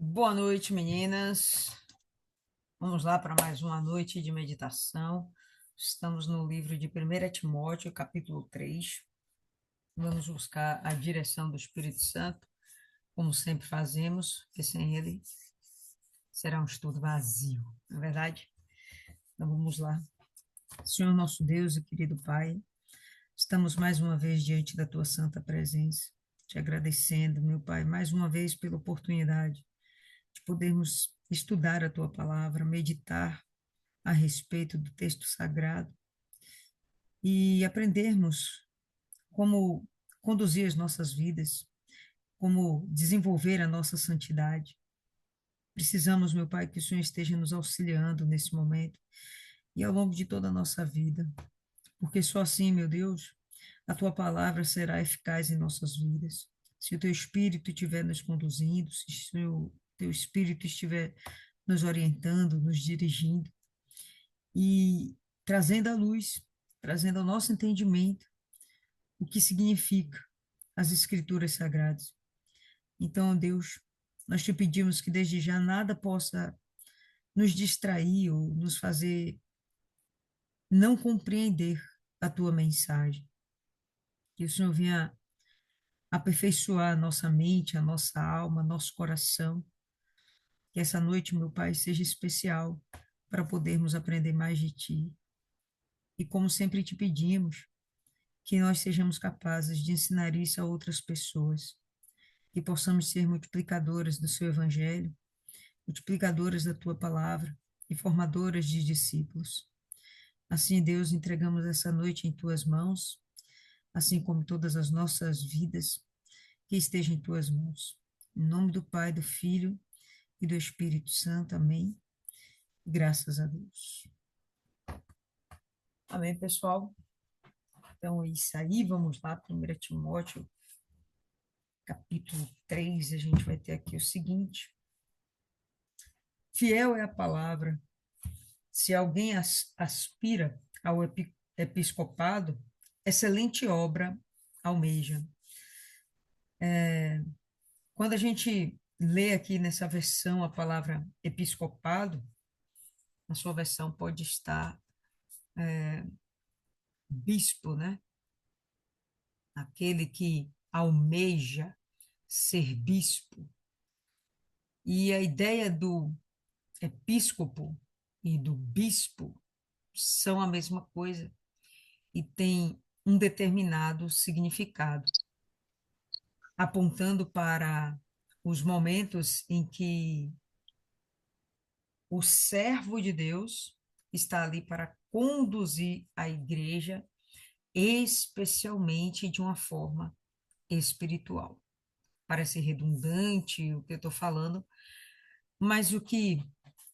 Boa noite, meninas. Vamos lá para mais uma noite de meditação. Estamos no livro de 1 Timóteo, capítulo 3. Vamos buscar a direção do Espírito Santo, como sempre fazemos, porque sem ele será um estudo vazio, não é verdade? Então vamos lá. Senhor nosso Deus e querido Pai, estamos mais uma vez diante da tua santa presença, te agradecendo, meu Pai, mais uma vez pela oportunidade de podermos estudar a tua palavra, meditar a respeito do texto sagrado e aprendermos como conduzir as nossas vidas, como desenvolver a nossa santidade. Precisamos, meu Pai, que o Senhor esteja nos auxiliando nesse momento e ao longo de toda a nossa vida, porque só assim, meu Deus, a tua palavra será eficaz em nossas vidas. Se o teu Espírito estiver nos conduzindo, se o teu Espírito estiver nos orientando, nos dirigindo, e trazendo à luz, trazendo ao nosso entendimento o que significa as Escrituras Sagradas. Então, Deus, nós te pedimos que desde já nada possa nos distrair ou nos fazer não compreender a tua mensagem. Que o Senhor venha aperfeiçoar a nossa mente, a nossa alma, nosso coração. Que essa noite, meu Pai, seja especial para podermos aprender mais de ti. E como sempre te pedimos, que nós sejamos capazes de ensinar isso a outras pessoas, que possamos ser multiplicadoras do seu evangelho, multiplicadoras da tua palavra e formadoras de discípulos. Assim, Deus, entregamos essa noite em tuas mãos, assim como todas as nossas vidas, que esteja em tuas mãos. Em nome do Pai, do Filho e do Espírito Santo. Amém. Graças a Deus. Amém, pessoal. Então, é isso aí. Vamos lá, 1 Timóteo, capítulo 3. A gente vai ter aqui o seguinte: fiel é a palavra. Se alguém aspira ao episcopado, excelente obra almeja. Quando a gente lê aqui nessa versão a palavra episcopado, na sua versão pode estar bispo, né? Aquele que almeja ser bispo. E a ideia do episcopo e do bispo são a mesma coisa e tem um determinado significado, apontando para os momentos em que o servo de Deus está ali para conduzir a igreja, especialmente de uma forma espiritual. Parece redundante o que eu estou falando, mas o que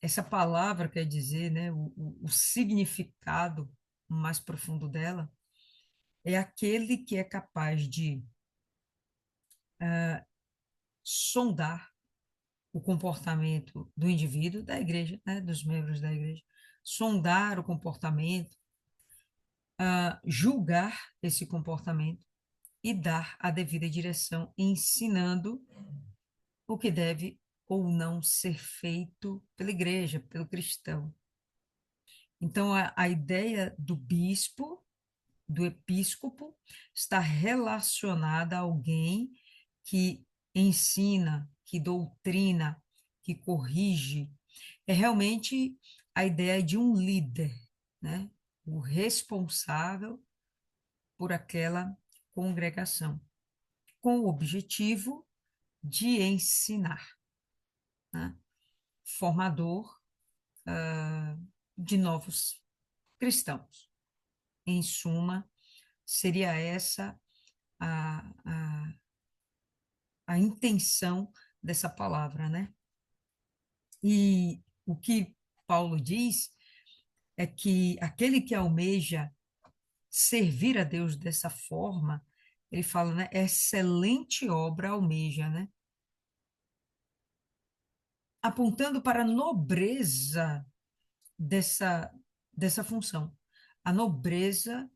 essa palavra quer dizer, né, o significado mais profundo dela, é aquele que é capaz de sondar o comportamento do indivíduo, da igreja, né, dos membros da igreja, sondar o comportamento, julgar esse comportamento e dar a devida direção, ensinando o que deve ou não ser feito pela igreja, pelo cristão. Então, a ideia do bispo, do episcopo, está relacionada a alguém que ensina, que doutrina, que corrige. É realmente a ideia de um líder, né? O responsável por aquela congregação, com o objetivo de ensinar, né? Formador de novos cristãos. Em suma, seria essa a, a, a intenção dessa palavra, né? E o que Paulo diz é que aquele que almeja servir a Deus dessa forma, ele fala, né? Excelente obra almeja, né? Apontando para a nobreza dessa, dessa função, a nobreza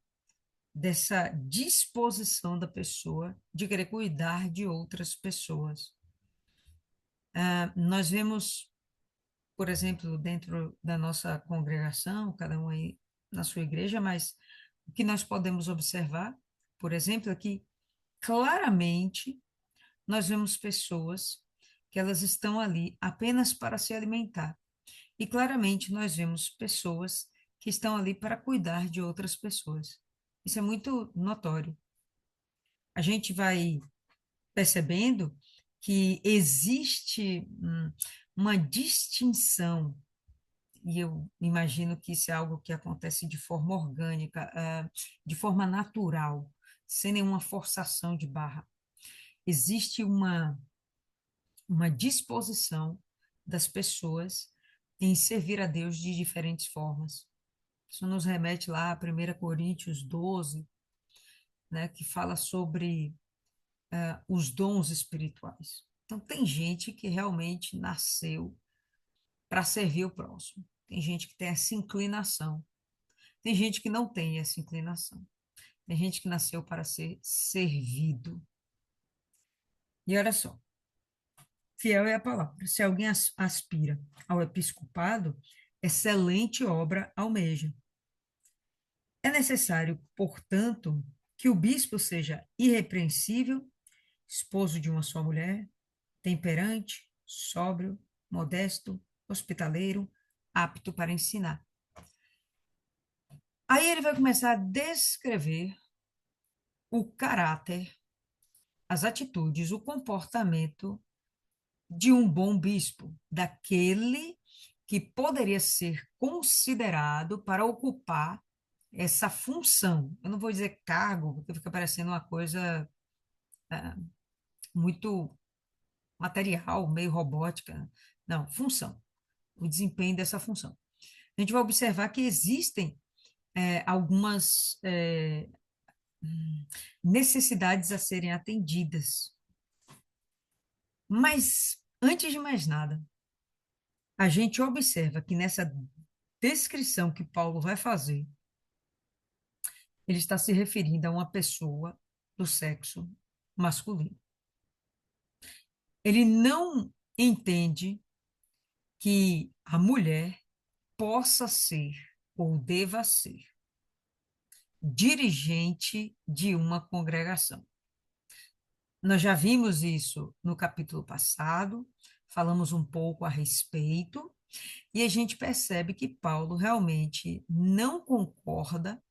dessa disposição da pessoa de querer cuidar de outras pessoas. Nós vemos, por exemplo, dentro da nossa congregação, cada um aí na sua igreja, mas o que nós podemos observar, por exemplo, é que claramente nós vemos pessoas que elas estão ali apenas para se alimentar. E claramente nós vemos pessoas que estão ali para cuidar de outras pessoas. Isso é muito notório. A gente vai percebendo que existe uma distinção, e eu imagino que isso é algo que acontece de forma orgânica, de forma natural, sem nenhuma forçação de barra. Existe uma disposição das pessoas em servir a Deus de diferentes formas. Isso nos remete lá a 1 Coríntios 12, né, que fala sobre os dons espirituais. Então, tem gente que realmente nasceu para servir o próximo. Tem gente que tem essa inclinação. Tem gente que não tem essa inclinação. Tem gente que nasceu para ser servido. E olha só, fiel é a palavra. Se alguém aspira ao episcopado, excelente obra almeja. É necessário, portanto, que o bispo seja irrepreensível, esposo de uma só mulher, temperante, sóbrio, modesto, hospitaleiro, apto para ensinar. Aí ele vai começar a descrever o caráter, as atitudes, o comportamento de um bom bispo, daquele que poderia ser considerado para ocupar essa função. Eu não vou dizer cargo, porque fica parecendo uma coisa muito material, meio robótica. Não, função, o desempenho dessa função. A gente vai observar que existem algumas necessidades a serem atendidas. Mas, antes de mais nada, a gente observa que nessa descrição que Paulo vai fazer, ele está se referindo a uma pessoa do sexo masculino. Ele não entende que a mulher possa ser ou deva ser dirigente de uma congregação. Nós já vimos isso no capítulo passado, falamos um pouco a respeito, e a gente percebe que Paulo realmente não concorda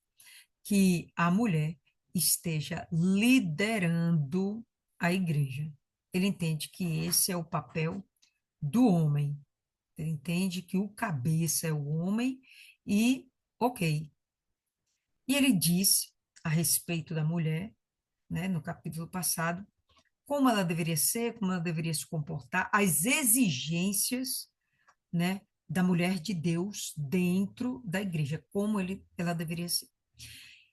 que a mulher esteja liderando a igreja. Ele entende que esse é o papel do homem. Ele entende que o cabeça é o homem e, ok. E ele diz a respeito da mulher, né, no capítulo passado, como ela deveria ser, como ela deveria se comportar, as exigências, né, da mulher de Deus dentro da igreja, como ela deveria ser.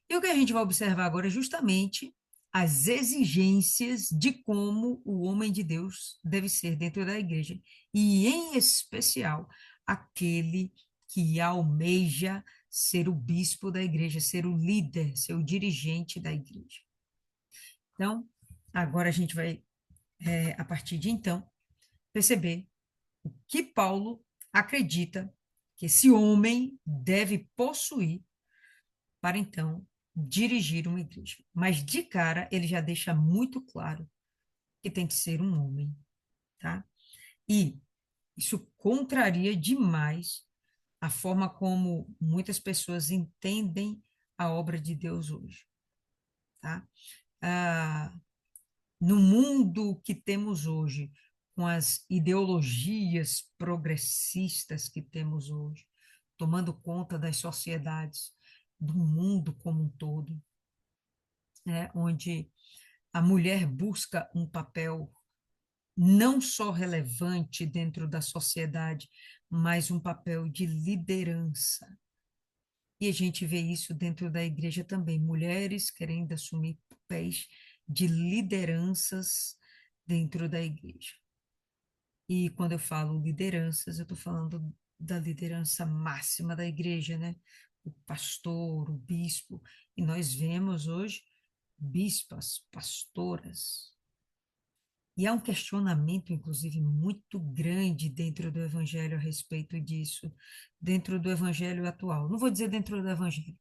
E o que a gente vai observar agora é justamente as exigências de como o homem de Deus deve ser dentro da igreja, e em especial aquele que almeja ser o bispo da igreja, ser o líder, ser o dirigente da igreja. Então, agora a gente vai, a partir de então, perceber o que Paulo acredita que esse homem deve possuir para então dirigir uma igreja. Mas de cara ele já deixa muito claro que tem que ser um homem, tá? E isso contraria demais a forma como muitas pessoas entendem a obra de Deus hoje, tá? Ah, no mundo que temos hoje, com as ideologias progressistas que temos hoje, tomando conta das sociedades, do mundo como um todo, né, onde a mulher busca um papel não só relevante dentro da sociedade, mas um papel de liderança. E a gente vê isso dentro da igreja também, mulheres querendo assumir papéis de lideranças dentro da igreja. E quando eu falo lideranças, eu estou falando da liderança máxima da igreja, né? O pastor, o bispo. E nós vemos hoje bispas, pastoras, E há um questionamento, inclusive, muito grande dentro do evangelho a respeito disso, dentro do evangelho atual. Não vou dizer dentro do evangelho,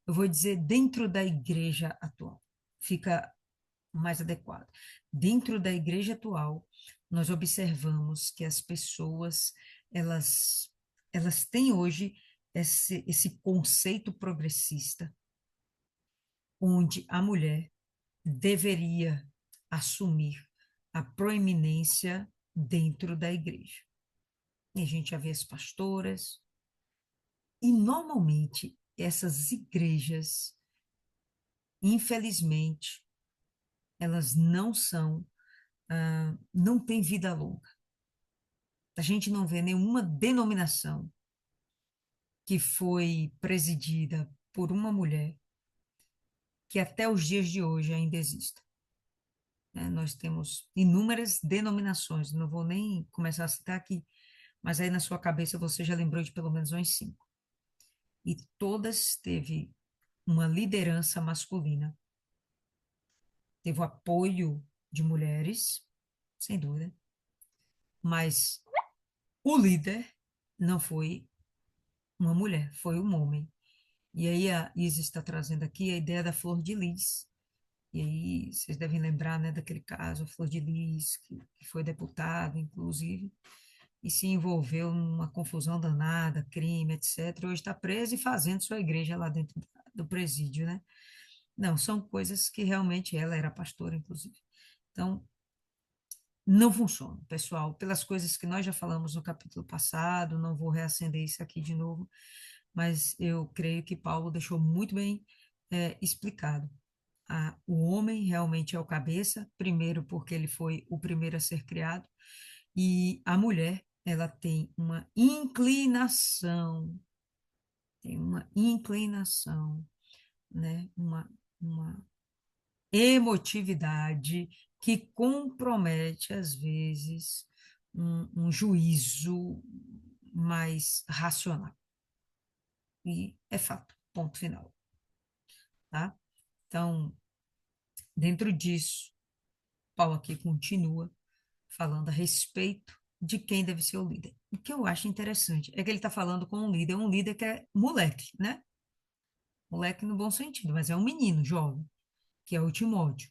eu vou dizer dentro da igreja atual. Fica mais adequado. Dentro da igreja atual, nós observamos que as pessoas, elas, elas têm hoje esse conceito progressista, onde a mulher deveria assumir a proeminência dentro da igreja. E a gente já vê as pastoras, e normalmente essas igrejas, infelizmente, elas não têm vida longa. A gente não vê nenhuma denominação que foi presidida por uma mulher que até os dias de hoje ainda exista. Né? Nós temos inúmeras denominações, não vou nem começar a citar aqui, mas aí na sua cabeça você já lembrou de pelo menos uns cinco. E todas teve uma liderança masculina, teve o apoio de mulheres, sem dúvida, mas o líder não foi uma mulher, foi um homem. E aí a Isa está trazendo aqui a ideia da flor de lis. E aí vocês devem lembrar, né, daquele caso, a flor de lis, que foi deputado, inclusive, e se envolveu numa confusão danada, crime, etc. Hoje está preso e fazendo sua igreja lá dentro do presídio, né? Não, são coisas que realmente ela era pastora, inclusive. Então, não funciona, pessoal, pelas coisas que nós já falamos no capítulo passado, não vou reacender isso aqui de novo, mas eu creio que Paulo deixou muito bem explicado. O homem realmente é o cabeça, primeiro porque ele foi o primeiro a ser criado, e a mulher, ela tem uma inclinação, né? Uma emotividade que compromete, às vezes, um juízo mais racional. E é fato, ponto final, tá? Então, dentro disso, Paulo aqui continua falando a respeito de quem deve ser o líder. O que eu acho interessante é que ele está falando com um líder que é moleque, né? Moleque no bom sentido, mas é um menino jovem, que é o Timóteo.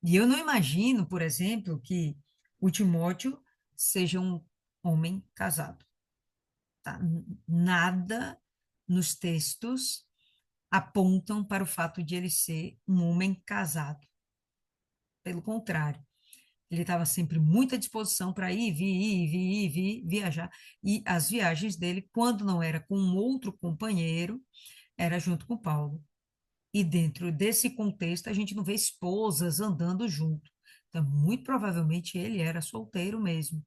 E eu não imagino, por exemplo, que o Timóteo seja um homem casado. Tá? Nada nos textos apontam para o fato de ele ser um homem casado. Pelo contrário, ele estava sempre muito à disposição para ir, viajar. E as viagens dele, quando não era com um outro companheiro, era junto com Paulo. E dentro desse contexto, a gente não vê esposas andando junto. Então, muito provavelmente ele era solteiro mesmo,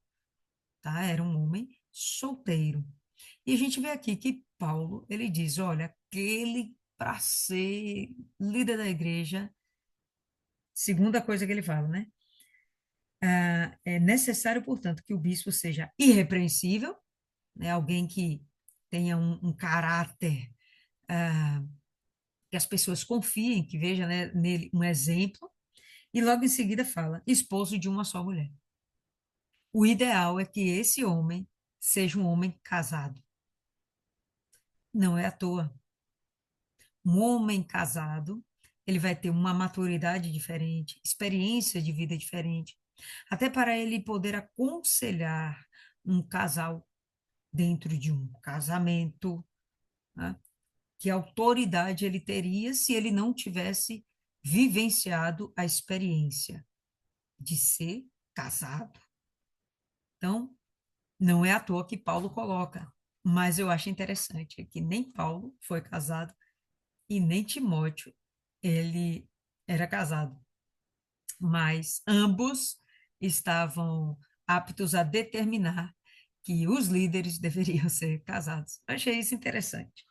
tá? Era um homem solteiro. E a gente vê aqui que Paulo, ele diz, olha, aquele para ser líder da igreja, segunda coisa que ele fala, né? É necessário, portanto, que o bispo seja irrepreensível, né? Alguém que tenha um caráter que as pessoas confiem, que veja, né, nele um exemplo, e logo em seguida fala, esposo de uma só mulher. O ideal é que esse homem seja um homem casado. Não é à toa. Um homem casado, ele vai ter uma maturidade diferente, experiência de vida diferente, até para ele poder aconselhar um casal dentro de um casamento, né? Que autoridade ele teria se ele não tivesse vivenciado a experiência de ser casado. Então, não é à toa que Paulo coloca, mas eu acho interessante que nem Paulo foi casado e nem Timóteo ele era casado, mas ambos estavam aptos a determinar que os líderes deveriam ser casados. Eu achei isso interessante.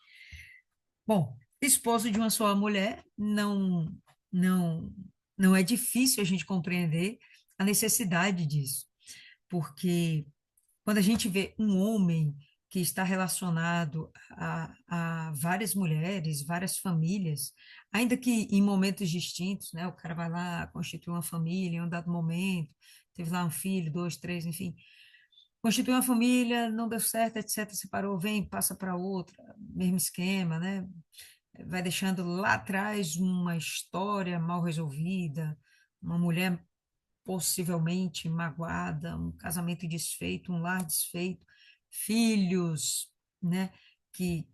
Bom, esposo de uma só mulher não não é difícil a gente compreender a necessidade disso, porque quando a gente vê um homem que está relacionado a várias mulheres, várias famílias, ainda que em momentos distintos, né? O cara vai lá, constitui uma família em um dado momento, teve lá um filho, dois, três, enfim. Constituiu uma família, não deu certo, etc. Separou, vem, passa para outra, mesmo esquema, né? Vai deixando lá atrás uma história mal resolvida, uma mulher possivelmente magoada, um casamento desfeito, um lar desfeito, filhos, né, que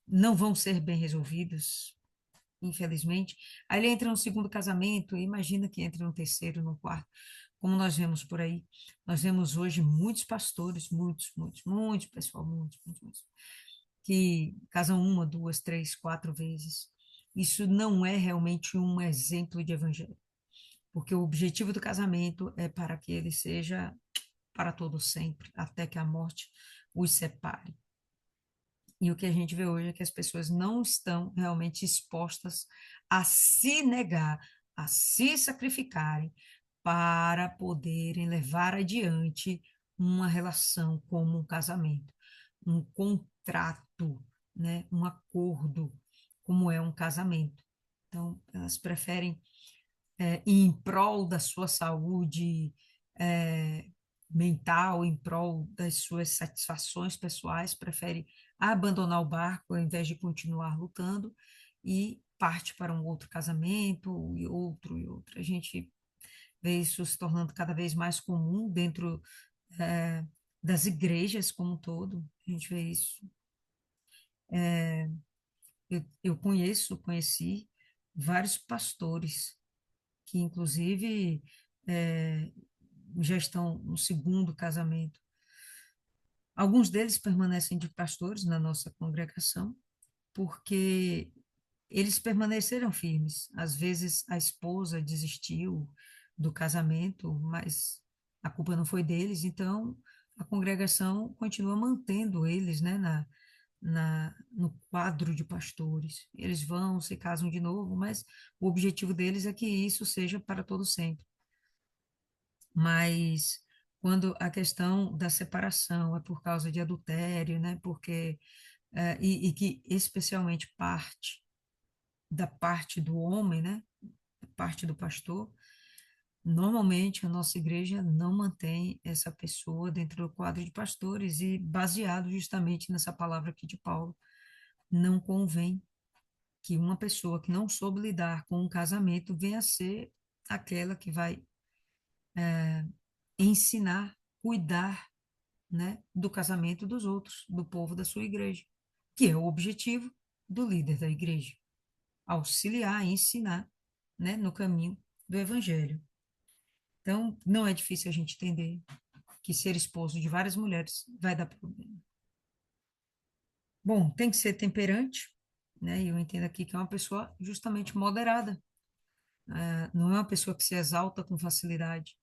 não vão ser bem resolvidos, infelizmente. Aí ele entra no segundo casamento, e imagina que entra no terceiro, no quarto, como nós vemos por aí. Nós vemos hoje muitos pastores, muitos, pessoal, muitos, que casam uma, duas, três, quatro vezes. Isso não é realmente um exemplo de evangelho, porque o objetivo do casamento é para que ele seja para todo sempre, até que a morte os separe. E o que a gente vê hoje é que as pessoas não estão realmente expostas a se negar, a se sacrificarem para poderem levar adiante uma relação como um casamento, um contrato, né, um acordo, como é um casamento. Então, elas preferem em prol da sua saúde é, mental, em prol das suas satisfações pessoais, prefere abandonar o barco ao invés de continuar lutando e parte para um outro casamento e outro e outro. A gente vê isso se tornando cada vez mais comum dentro é, das igrejas como um todo. A gente vê isso. Eu conheci vários pastores que inclusive é, já estão no segundo casamento. Alguns deles permanecem de pastores na nossa congregação, porque eles permaneceram firmes. Às vezes a esposa desistiu do casamento, mas a culpa não foi deles, então a congregação continua mantendo eles, né, no quadro de pastores. Eles vão, se casam de novo, mas o objetivo deles é que isso seja para todo sempre. Mas quando a questão da separação é por causa de adultério, né? Porque e que especialmente da parte do homem, né? Parte do pastor, normalmente a nossa igreja não mantém essa pessoa dentro do quadro de pastores e baseado justamente nessa palavra aqui de Paulo, não convém que uma pessoa que não soube lidar com um casamento venha a ser aquela que vai ensinar, cuidar, né, do casamento dos outros, do povo da sua igreja, que é o objetivo do líder da igreja, auxiliar, ensinar, né, no caminho do evangelho. Então, não é difícil a gente entender que ser esposo de várias mulheres vai dar problema. Bom, tem que ser temperante, né? E eu entendo aqui que é uma pessoa justamente moderada. Não é uma pessoa que se exalta com facilidade,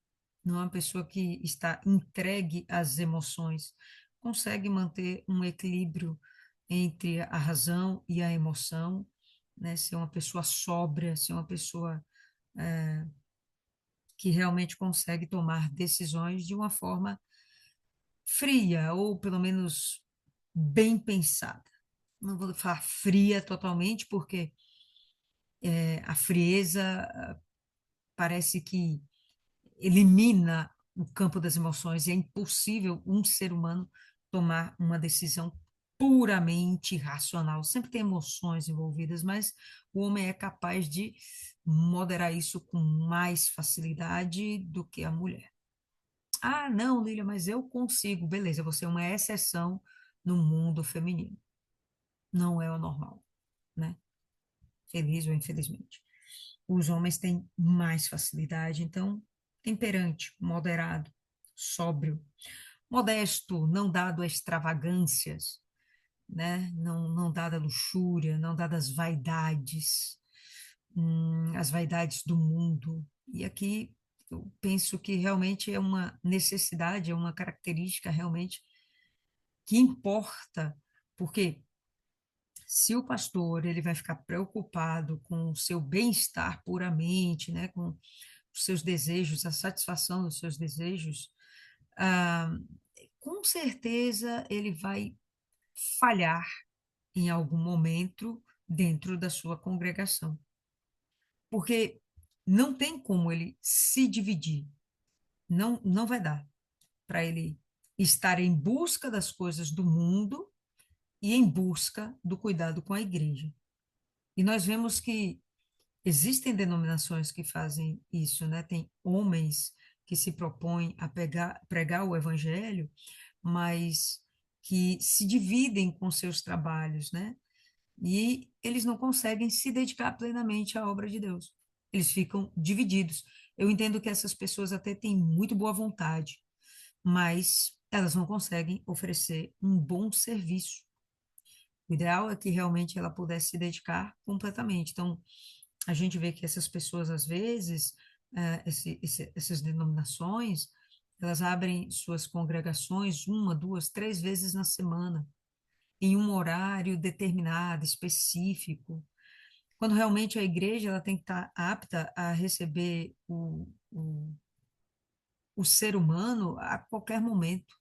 não é uma pessoa que está entregue às emoções, consegue manter um equilíbrio entre a razão e a emoção, né? Ser uma pessoa sóbria, ser uma pessoa que realmente consegue tomar decisões de uma forma fria, ou pelo menos bem pensada. Não vou falar fria totalmente, porque a frieza parece que elimina o campo das emoções e é impossível um ser humano tomar uma decisão puramente racional. Sempre tem emoções envolvidas, mas o homem é capaz de moderar isso com mais facilidade do que a mulher. Ah, não, Lília, mas eu consigo. Beleza, você é uma exceção no mundo feminino. Não é o normal, né? Feliz ou infelizmente. Os homens têm mais facilidade, então, temperante, moderado, sóbrio, modesto, não dado a extravagâncias, né? Não dado a luxúria, não dado às vaidades, as vaidades do mundo. E aqui eu penso que realmente é uma necessidade, é uma característica realmente que importa, porque se o pastor ele vai ficar preocupado com o seu bem-estar puramente, né, com os seus desejos, a satisfação dos seus desejos, ah, com certeza ele vai falhar em algum momento dentro da sua congregação, porque não tem como ele se dividir. Não vai dar para ele estar em busca das coisas do mundo e em busca do cuidado com a igreja. E nós vemos que existem denominações que fazem isso, né? Tem homens que se propõem a pregar o evangelho, mas que se dividem com seus trabalhos, né? E eles não conseguem se dedicar plenamente à obra de Deus. Eles ficam divididos. Eu entendo que essas pessoas até têm muito boa vontade, mas elas não conseguem oferecer um bom serviço. O ideal é que realmente ela pudesse se dedicar completamente. Então, a gente vê que essas pessoas, às vezes, essas denominações, elas abrem suas congregações uma, duas, três vezes na semana, em um horário determinado, específico, quando realmente a igreja ela tem que estar apta a receber o ser humano a qualquer momento,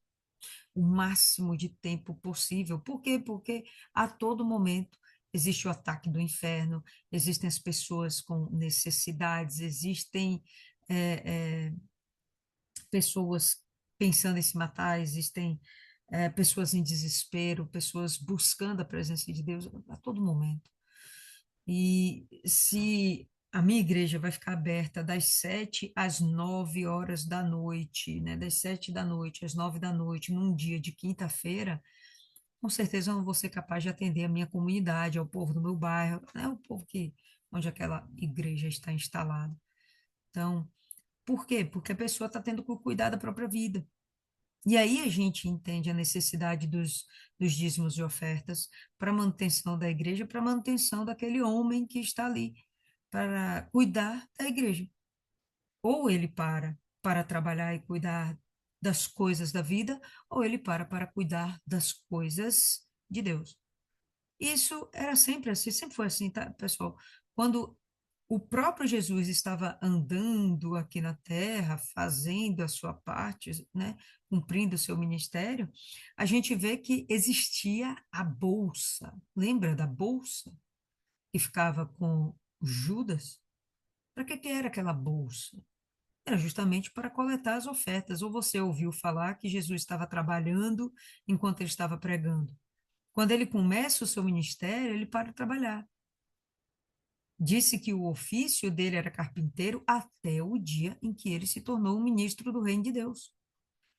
o máximo de tempo possível. Por quê? Porque a todo momento existe o ataque do inferno, existem as pessoas com necessidades, existem é, é, pessoas pensando em se matar, existem pessoas em desespero, pessoas buscando a presença de Deus a todo momento. E se a minha igreja vai ficar aberta das 7 às 9 horas da noite, né? Das 7 da noite às 9 da noite, num dia de quinta-feira, com certeza eu não vou ser capaz de atender a minha comunidade, ao povo do meu bairro, né? O povo onde aquela igreja está instalada. Então, por quê? Porque a pessoa está tendo que cuidar da própria vida. E aí a gente entende a necessidade dos dízimos e ofertas para a manutenção da igreja, para a manutenção daquele homem que está ali para cuidar da igreja. Ou ele para trabalhar e cuidar das coisas da vida, ou ele para cuidar das coisas de Deus. Isso era sempre assim, sempre foi assim, tá, pessoal? Quando o próprio Jesus estava andando aqui na terra, fazendo a sua parte, né, cumprindo o seu ministério, a gente vê que existia a bolsa. Lembra da bolsa que ficava com Judas? Para que era aquela bolsa? Era justamente para coletar as ofertas. Ou você ouviu falar que Jesus estava trabalhando enquanto ele estava pregando? Quando ele começa o seu ministério, ele para de trabalhar. Disse que o ofício dele era carpinteiro até o dia em que ele se tornou um ministro do Reino de Deus.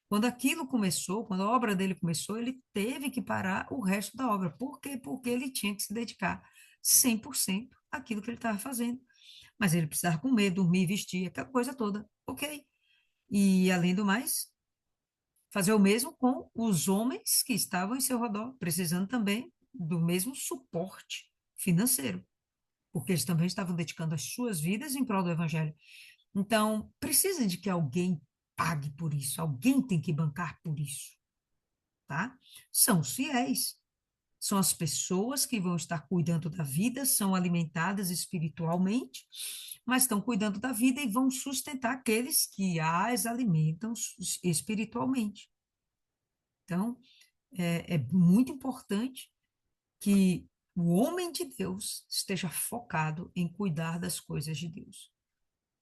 Quando aquilo começou, quando a obra dele começou, ele teve que parar o resto da obra. Por quê? Porque ele tinha que se dedicar 100% àquilo que ele estava fazendo. Mas ele precisava comer, dormir, vestir, aquela coisa toda. Ok. E, além do mais, fazer o mesmo com os homens que estavam em seu redor, precisando também do mesmo suporte financeiro, porque eles também estavam dedicando as suas vidas em prol do evangelho. Então, precisa de que alguém pague por isso, alguém tem que bancar por isso, tá? São os fiéis, são as pessoas que vão estar cuidando da vida, são alimentadas espiritualmente, mas estão cuidando da vida e vão sustentar aqueles que as alimentam espiritualmente. Então, é muito importante que o homem de Deus esteja focado em cuidar das coisas de Deus.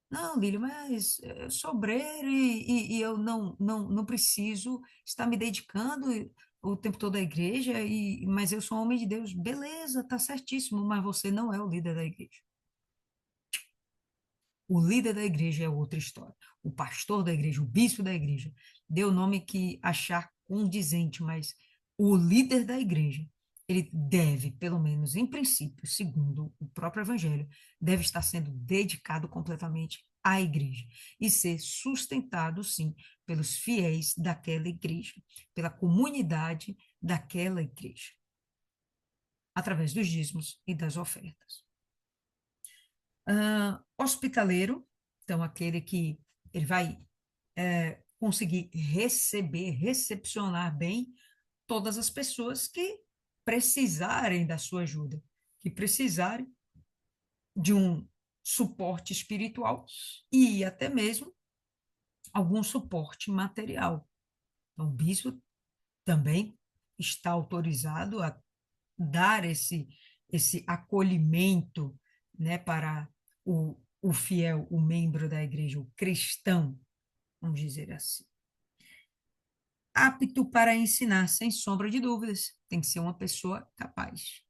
Não, Lílio, mas eu sou obreiro e eu não preciso estar me dedicando o tempo todo à igreja, mas eu sou um homem de Deus. Beleza, tá certíssimo, mas você não é o líder da igreja. O líder da igreja é outra história. O pastor da igreja, o bispo da igreja, dê o nome que achar condizente, mas o líder da igreja, ele deve, pelo menos em princípio, segundo o próprio evangelho, deve estar sendo dedicado completamente à igreja e ser sustentado, sim, pelos fiéis daquela igreja, pela comunidade daquela igreja, através dos dízimos e das ofertas. Hospitaleiro, então aquele que ele vai conseguir recepcionar bem todas as pessoas que precisarem da sua ajuda, que precisarem de um suporte espiritual e até mesmo algum suporte material. Então, o bispo também está autorizado a dar esse acolhimento, né, para o fiel, o membro da igreja, o cristão, vamos dizer assim. Apto para ensinar, sem sombra de dúvidas. Tem que ser uma pessoa capaz.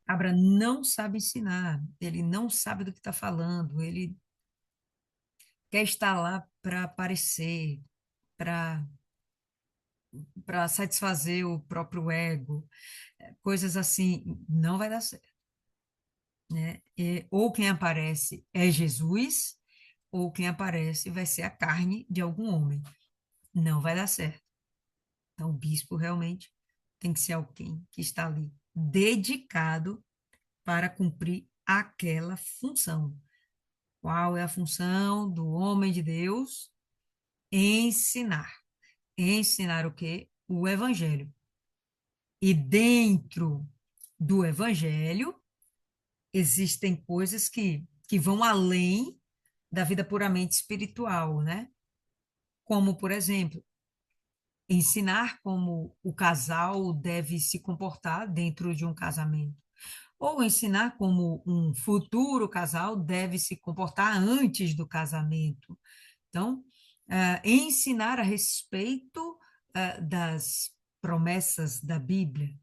Cabra não sabe ensinar, ele não sabe do que está falando, ele quer estar lá para aparecer, para satisfazer o próprio ego, coisas assim, não vai dar certo, né? Ou quem aparece é Jesus, ou quem aparece vai ser a carne de algum homem. Não vai dar certo. Então, o bispo realmente tem que ser alguém que está ali dedicado para cumprir aquela função. Qual é a função do homem de Deus? Ensinar. Ensinar o quê? O evangelho. E dentro do evangelho existem coisas que vão além da vida puramente espiritual, né? Como, por exemplo, ensinar como o casal deve se comportar dentro de um casamento, ou ensinar como um futuro casal deve se comportar antes do casamento. Então, ensinar a respeito das promessas da Bíblia,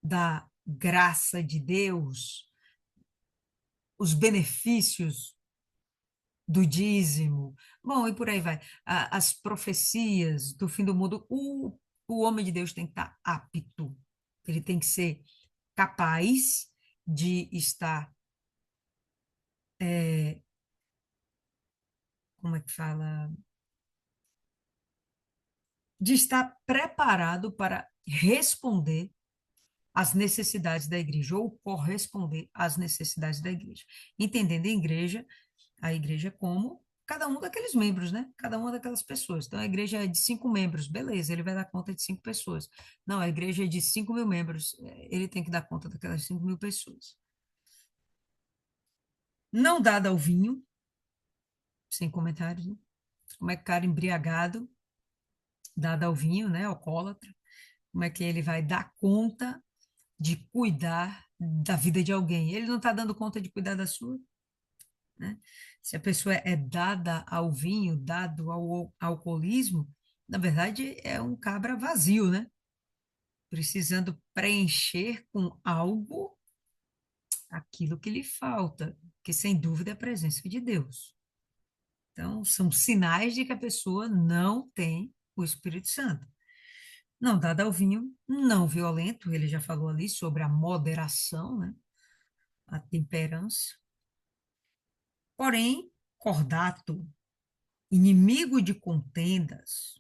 da graça de Deus, os benefícios do dízimo, bom, e por aí vai. As profecias do fim do mundo, o homem de Deus tem que estar apto, ele tem que ser capaz de estar, como é que fala? De estar preparado para responder às necessidades da igreja, ou corresponder às necessidades da igreja. Entendendo a igreja como cada um daqueles membros, né? Cada uma daquelas pessoas. Então, a igreja é de 5 membros, beleza, ele vai dar conta de 5 pessoas. Não, a igreja é de 5.000 membros, ele tem que dar conta daquelas 5.000 pessoas. Não dada ao vinho, sem comentários, né? Como é que o cara embriagado, dado ao vinho, né? Alcoólatra, como é que ele vai dar conta de cuidar da vida de alguém? Ele não está dando conta de cuidar da sua, né? Se a pessoa é dada ao vinho, dado ao alcoolismo, na verdade é um cabra vazio, né? Precisando preencher com algo aquilo que lhe falta, que sem dúvida é a presença de Deus. Então, são sinais de que a pessoa não tem o Espírito Santo. Não dada ao vinho, não violento, ele já falou ali sobre a moderação, né? A temperança. Porém, cordato, inimigo de contendas,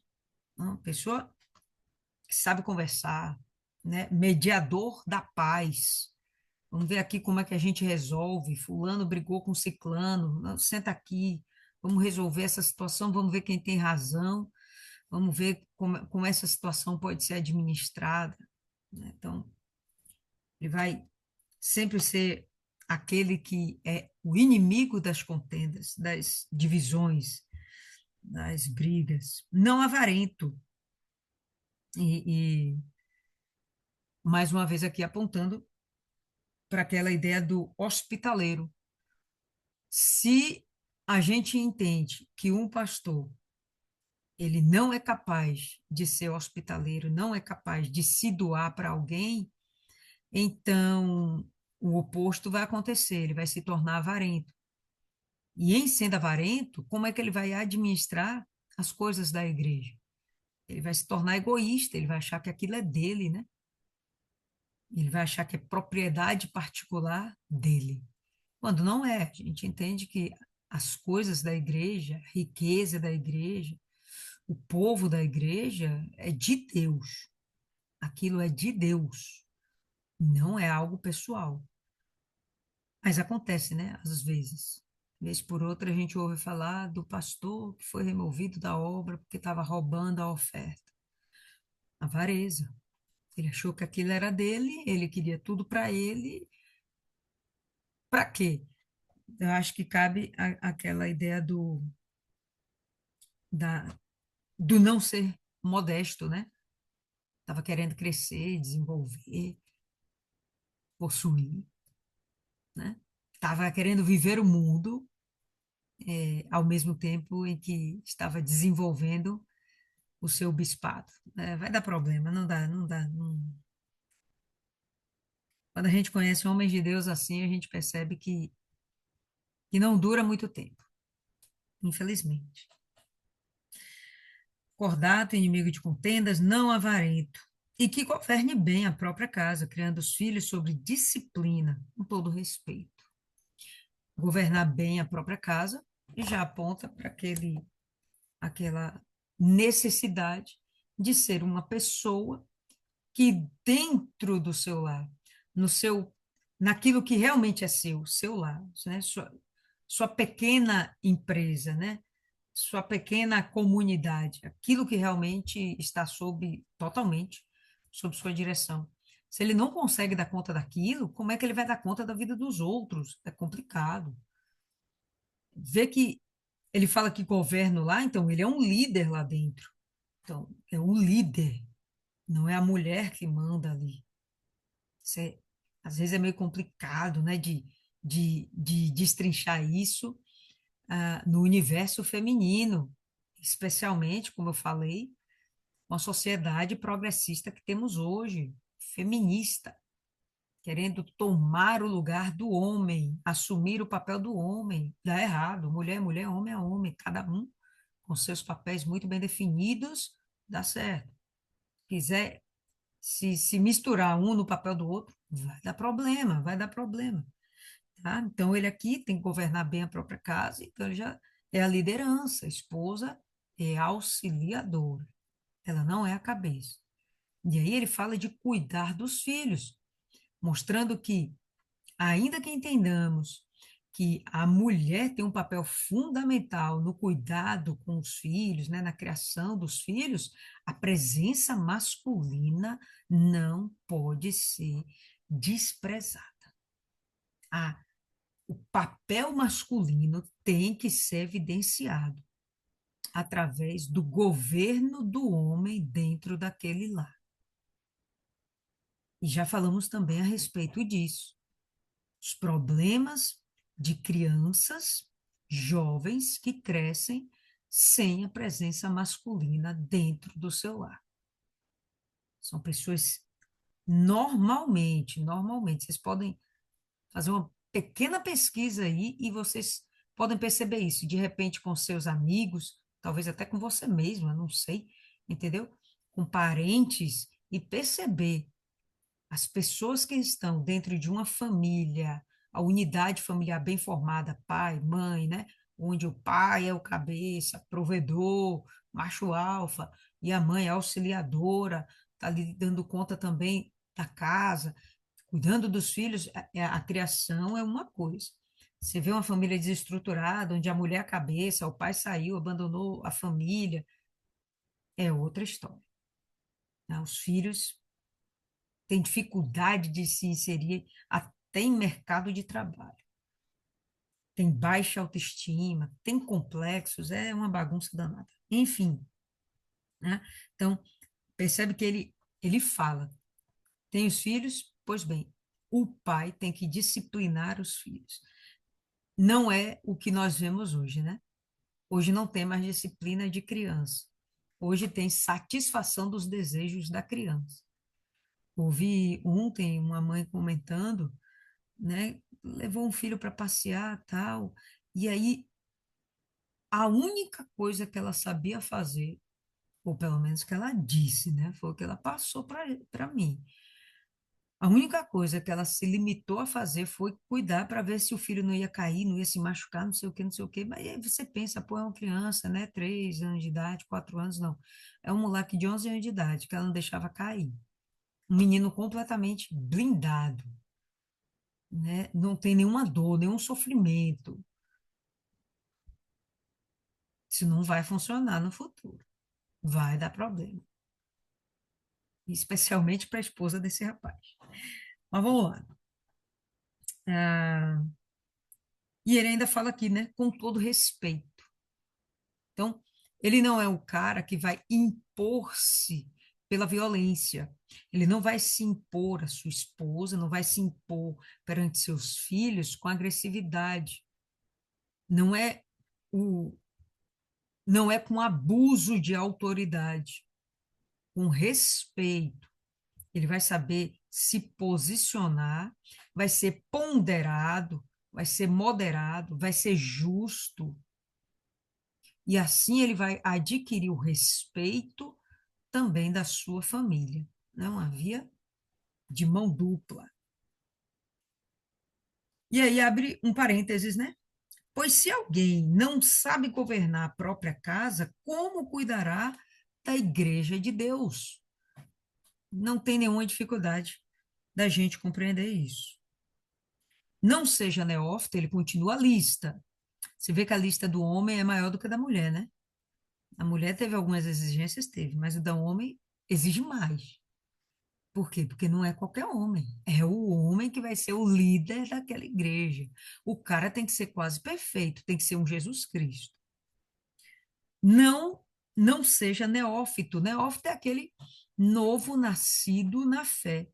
uma pessoa que sabe conversar, né? Mediador da paz. Vamos ver aqui como é que a gente resolve. Fulano brigou com ciclano. Não, senta aqui, vamos resolver essa situação, vamos ver quem tem razão, vamos ver como essa situação pode ser administrada, né? Então, ele vai sempre ser aquele que é o inimigo das contendas, das divisões, das brigas, não avarento. E mais uma vez aqui apontando para aquela ideia do hospitaleiro. Se a gente entende que um pastor ele não é capaz de ser hospitaleiro, não é capaz de se doar para alguém, então o oposto vai acontecer, ele vai se tornar avarento. E em sendo avarento, como é que ele vai administrar as coisas da igreja? Ele vai se tornar egoísta, ele vai achar que aquilo é dele, né? Ele vai achar que é propriedade particular dele. Quando não é, a gente entende que as coisas da igreja, a riqueza da igreja, o povo da igreja é de Deus. Aquilo é de Deus, não é algo pessoal. Mas acontece, né? Às vezes. Vez por outra, a gente ouve falar do pastor que foi removido da obra porque estava roubando a oferta. Avareza. Ele achou que aquilo era dele, ele queria tudo para ele. Para quê? Eu acho que cabe aquela ideia da, do não ser modesto, né? Estava querendo crescer, desenvolver, possuir, né? Estava querendo viver o mundo ao mesmo tempo em que estava desenvolvendo o seu bispado. Vai dar problema, não dá, não dá. Quando a gente conhece homens de Deus assim, a gente percebe que não dura muito tempo, infelizmente. Cordato, inimigo de contendas, não avarento, e que governe bem a própria casa, criando os filhos sobre disciplina, com todo respeito. Governar bem a própria casa já aponta para aquela necessidade de ser uma pessoa que dentro do seu lar, no seu, naquilo que realmente é seu lar, né? Sua pequena empresa, né? Sua pequena comunidade, aquilo que realmente está totalmente sob sua direção. Se ele não consegue dar conta daquilo, como é que ele vai dar conta da vida dos outros? É complicado. Vê que ele fala que governo lá, então ele é um líder lá dentro. Então, é o líder, não é a mulher que manda ali. Isso às vezes é meio complicado, né, de destrinchar isso no universo feminino, especialmente, como eu falei, uma sociedade progressista que temos hoje, feminista, querendo tomar o lugar do homem, assumir o papel do homem. Dá errado. Mulher é mulher, homem é homem, cada um com seus papéis muito bem definidos, dá certo. Quiser se misturar um no papel do outro, vai dar problema, vai dar problema. Tá? Então, ele aqui tem que governar bem a própria casa, então ele já é a liderança, a esposa é auxiliadora, ela não é a cabeça. E aí ele fala de cuidar dos filhos, mostrando que, ainda que entendamos que a mulher tem um papel fundamental no cuidado com os filhos, né, na criação dos filhos, a presença masculina não pode ser desprezada. O papel masculino tem que ser evidenciado através do governo do homem dentro daquele lar. E já falamos também a respeito disso. Os problemas de crianças, jovens que crescem sem a presença masculina dentro do seu lar. São pessoas normalmente, vocês podem fazer uma pequena pesquisa aí e vocês podem perceber isso, de repente com seus amigos, talvez até com você mesmo, eu não sei, entendeu? Com parentes e perceber as pessoas que estão dentro de uma família, a unidade familiar bem formada, pai, mãe, né? Onde o pai é o cabeça, provedor, macho alfa, e a mãe é auxiliadora, está ali dando conta também da casa, cuidando dos filhos, a criação é uma coisa. Você vê uma família desestruturada, onde a mulher é a cabeça, o pai saiu, abandonou a família, é outra história. Né? Os filhos têm dificuldade de se inserir até em mercado de trabalho. Tem baixa autoestima, tem complexos, é uma bagunça danada. Enfim, né? Então, percebe que ele fala, tem os filhos? Pois bem, o pai tem que disciplinar os filhos. Não é o que nós vemos hoje, né? Hoje não tem mais disciplina de criança. Hoje tem satisfação dos desejos da criança. Ouvi ontem uma mãe comentando, né? Levou um filho para passear, tal, e aí a única coisa que ela sabia fazer, ou pelo menos que ela disse, né? Foi o que ela passou para mim. A única coisa que ela se limitou a fazer foi cuidar para ver se o filho não ia cair, não ia se machucar, não sei o quê, não sei o quê. Mas aí você pensa, pô, é uma criança, né? 3 anos de idade, 4 anos, não. É um moleque de 11 anos de idade que ela não deixava cair. Um menino completamente blindado, né? Não tem nenhuma dor, nenhum sofrimento. Isso não vai funcionar no futuro. Vai dar problema. Especialmente para a esposa desse rapaz. Mas vamos lá. Ah, e ele ainda fala aqui, né? Com todo respeito. Então, ele não é o cara que vai impor-se pela violência. Ele não vai se impor à sua esposa, não vai se impor perante seus filhos com agressividade. Não é. o, não é com abuso de autoridade, com respeito. Ele vai saber se posicionar, vai ser ponderado, vai ser moderado, vai ser justo, e assim ele vai adquirir o respeito também da sua família. Não havia de mão dupla. E aí abre um parênteses, né? Pois se alguém não sabe governar a própria casa, como cuidará da igreja de Deus? Não tem nenhuma dificuldade da gente compreender isso. Não seja neófito, ele continua a lista. Você vê que a lista do homem é maior do que a da mulher, né? A mulher teve algumas exigências, teve, mas o da homem exige mais. Por quê? Porque não é qualquer homem. É o homem que vai ser o líder daquela igreja. O cara tem que ser quase perfeito, tem que ser um Jesus Cristo. Não, não seja neófito. Neófito é aquele novo nascido na fé.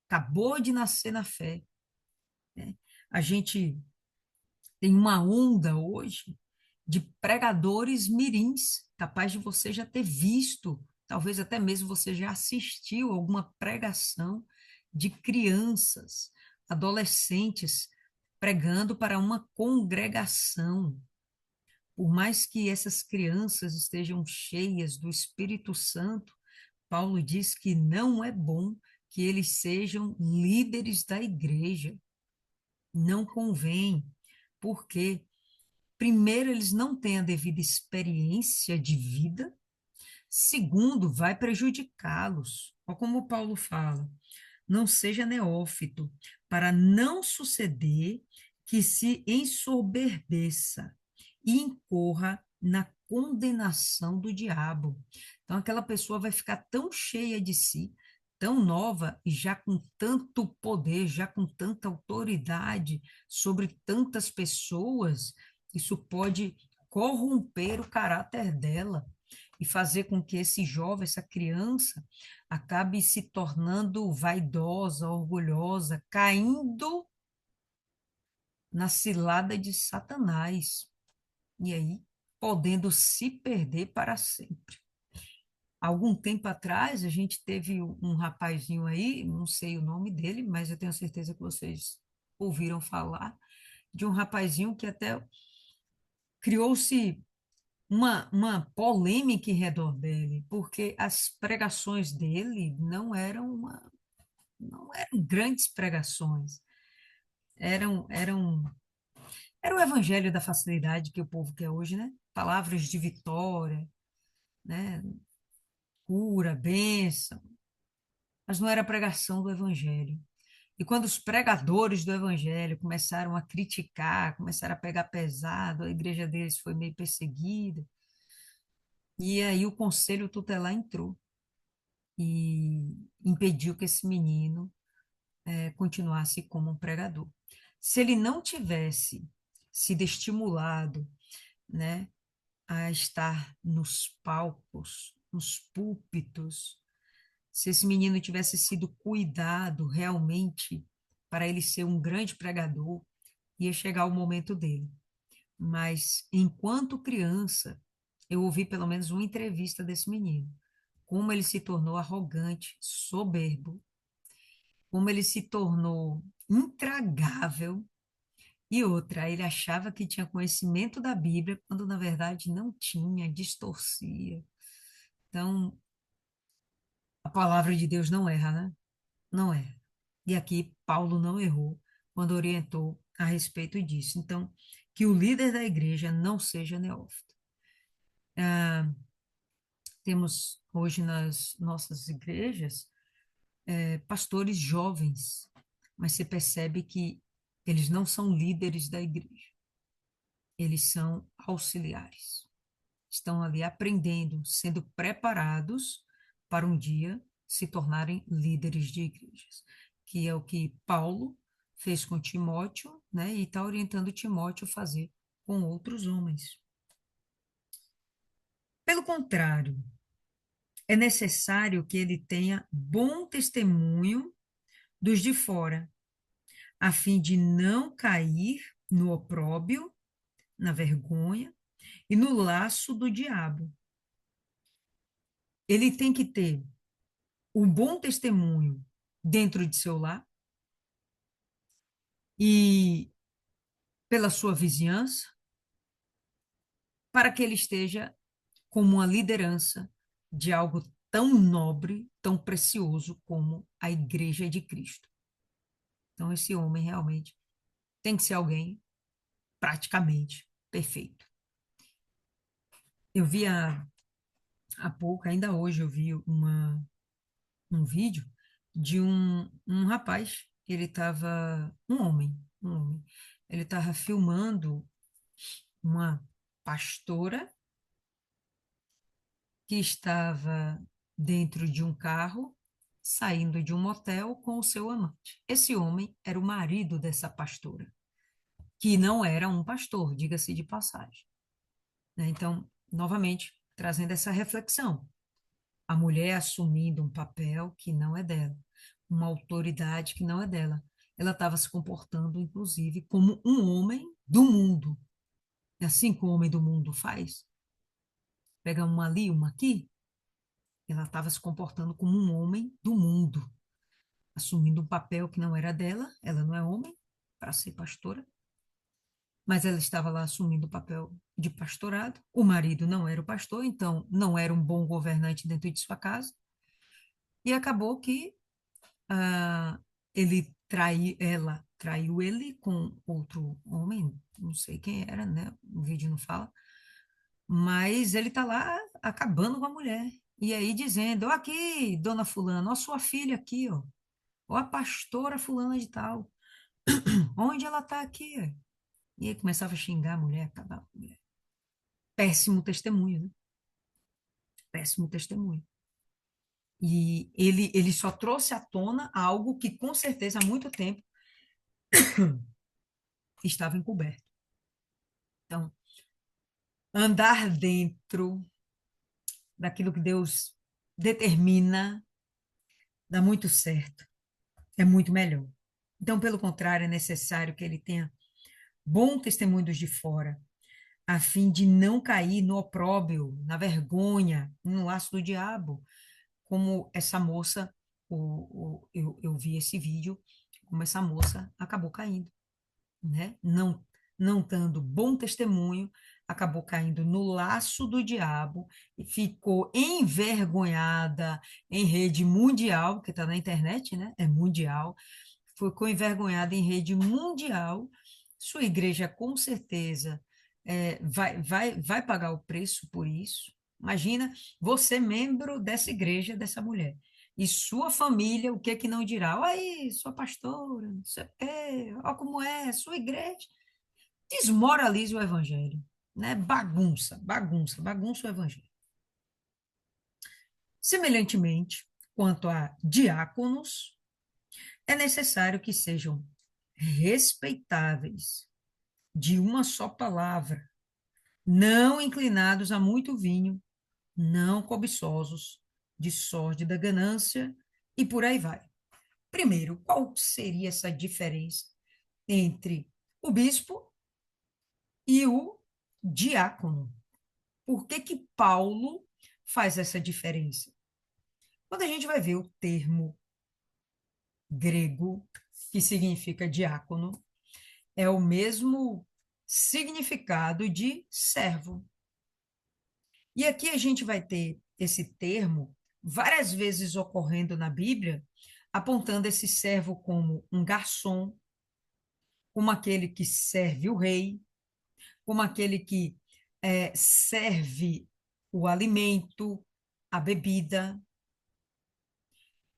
Acabou de nascer na fé, né? A gente tem uma onda hoje de pregadores mirins, capaz de você já ter visto, talvez até mesmo você já assistiu alguma pregação de crianças, adolescentes pregando para uma congregação. Por mais que essas crianças estejam cheias do Espírito Santo, Paulo diz que não é bom que eles sejam líderes da igreja. Não convém, porque primeiro, eles não têm a devida experiência de vida. Segundo, vai prejudicá-los. Olha como Paulo fala: não seja neófito, para não suceder que se ensoberbeça e incorra na condenação do diabo. Então, aquela pessoa vai ficar tão cheia de si, tão nova e já com tanto poder, já com tanta autoridade sobre tantas pessoas, isso pode corromper o caráter dela e fazer com que esse jovem, essa criança, acabe se tornando vaidosa, orgulhosa, caindo na cilada de Satanás. E aí, podendo se perder para sempre. Algum tempo atrás, a gente teve um rapazinho aí, não sei o nome dele, mas eu tenho certeza que vocês ouviram falar, de um rapazinho que até criou-se uma polêmica em redor dele, porque as pregações dele não eram grandes pregações, eram, eram, era o evangelho da facilidade que o povo quer hoje, né? Palavras de vitória, né? Cura, bênção, mas não era a pregação do evangelho. E quando os pregadores do evangelho começaram a criticar, começaram a pegar pesado, a igreja deles foi meio perseguida, e aí o conselho tutelar entrou e impediu que esse menino continuasse como um pregador. Se ele não tivesse sido estimulado, né, a estar nos palcos, nos púlpitos, se esse menino tivesse sido cuidado realmente para ele ser um grande pregador, ia chegar o momento dele. Mas enquanto criança, eu ouvi pelo menos uma entrevista desse menino, como ele se tornou arrogante, soberbo, como ele se tornou intragável. E outra, ele achava que tinha conhecimento da Bíblia, quando na verdade não tinha, distorcia. Então, a palavra de Deus não erra, né? Não erra. E aqui Paulo não errou quando orientou a respeito disso. Então, que o líder da igreja não seja neófito. Ah, temos hoje nas nossas igrejas pastores jovens, mas você percebe que eles não são líderes da igreja, eles são auxiliares. Estão ali aprendendo, sendo preparados para um dia se tornarem líderes de igrejas, que é o que Paulo fez com Timóteo, né? E está orientando Timóteo a fazer com outros homens. Pelo contrário, é necessário que ele tenha bom testemunho dos de fora, a fim de não cair no opróbio, na vergonha e no laço do diabo. Ele tem que ter um bom testemunho dentro de seu lar e pela sua vizinhança, para que ele esteja como uma liderança de algo tão nobre, tão precioso como a Igreja de Cristo. Então, esse homem realmente tem que ser alguém praticamente perfeito. Eu vi há pouco, ainda hoje, eu vi um vídeo de um rapaz, ele estava, um homem, ele estava filmando uma pastora que estava dentro de um carro, saindo de um motel com o seu amante. Esse homem era o marido dessa pastora, que não era um pastor, diga-se de passagem, né? Então, novamente, trazendo essa reflexão, a mulher assumindo um papel que não é dela, uma autoridade que não é dela. Ela estava se comportando, inclusive, como um homem do mundo. É assim que o homem do mundo faz. Pega uma ali, uma aqui. Ela estava se comportando como um homem do mundo, assumindo um papel que não era dela. Ela não é homem para ser pastora, mas ela estava lá assumindo o papel de pastorado. O marido não era o pastor, então não era um bom governante dentro de sua casa. E acabou que ah, ela traiu ele com outro homem, não sei quem era, né? O vídeo não fala, mas ele tá lá acabando com a mulher. E aí dizendo, ó aqui, dona fulana, ó sua filha aqui, ó a pastora fulana de tal, onde ela tá aqui, ó? E aí começava a xingar a mulher, acabar com a mulher. Péssimo testemunho, né? Péssimo testemunho. E ele só trouxe à tona algo que, com certeza, há muito tempo estava encoberto. Então, andar dentro daquilo que Deus determina dá muito certo, é muito melhor. Então, pelo contrário, é necessário que ele tenha bom testemunho dos de fora, a fim de não cair no opróbrio, na vergonha, no laço do diabo, como essa moça, eu vi esse vídeo, como essa moça acabou caindo, né? Não dando bom testemunho, acabou caindo no laço do diabo e ficou envergonhada em rede mundial, que está na internet, né? É mundial. Ficou envergonhada em rede mundial. Sua igreja, com certeza, vai pagar o preço por isso. Imagina você, membro dessa igreja, dessa mulher. E sua família, o que é que não dirá? Olha aí, sua pastora, não sei o quê, olha como é, sua igreja. Desmoraliza o evangelho, né? Bagunça o evangelho. Semelhantemente, quanto a diáconos, é necessário que sejam respeitáveis, de uma só palavra, não inclinados a muito vinho, não cobiçosos de sorte da ganância e por aí vai. Primeiro, qual seria essa diferença entre o bispo e o diácono? Por que que Paulo faz essa diferença? Quando a gente vai ver o termo grego que significa diácono, é o mesmo significado de servo. E aqui a gente vai ter esse termo várias vezes ocorrendo na Bíblia, apontando esse servo como um garçom, como aquele que serve o rei, como aquele que serve o alimento, a bebida.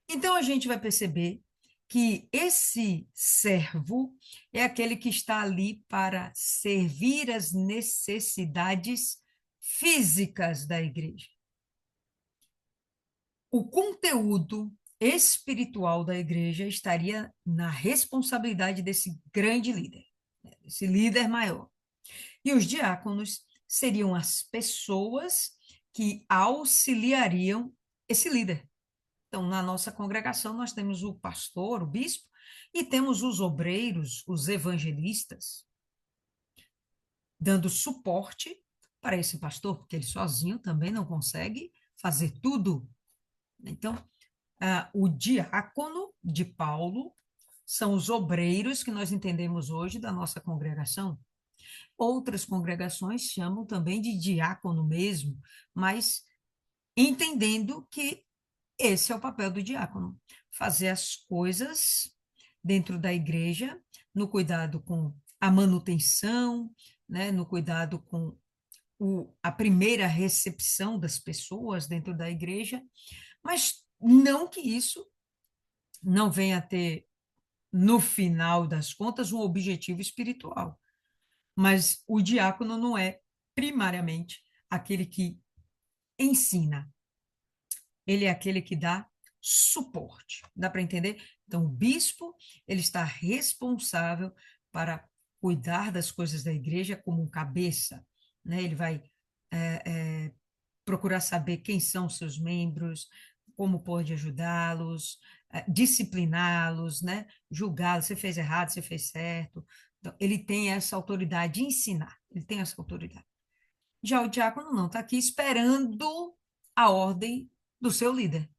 Então a gente vai perceber que esse servo é aquele que está ali para servir as necessidades físicas da igreja. O conteúdo espiritual da igreja estaria na responsabilidade desse grande líder, esse líder maior. E os diáconos seriam as pessoas que auxiliariam esse líder. Então, na nossa congregação, nós temos o pastor, o bispo, e temos os obreiros, os evangelistas, dando suporte para esse pastor, porque ele sozinho também não consegue fazer tudo. Então, o diácono de Paulo são os obreiros que nós entendemos hoje da nossa congregação. Outras congregações chamam também de diácono mesmo, mas entendendo que esse é o papel do diácono, fazer as coisas dentro da igreja, no cuidado com a manutenção, né, no cuidado com a primeira recepção das pessoas dentro da igreja, mas não que isso não venha a ter, no final das contas, um objetivo espiritual. Mas o diácono não é, primariamente, aquele que ensina, ele é aquele que dá suporte. Dá para entender? Então, o bispo, ele está responsável para cuidar das coisas da igreja como um cabeça, né? Ele vai procurar saber quem são os seus membros, como pode ajudá-los, discipliná-los, né? Julgá-los, você fez errado, você fez certo. Então, ele tem essa autoridade de ensinar, ele tem essa autoridade. Já o diácono não, está aqui esperando a ordem do seu líder.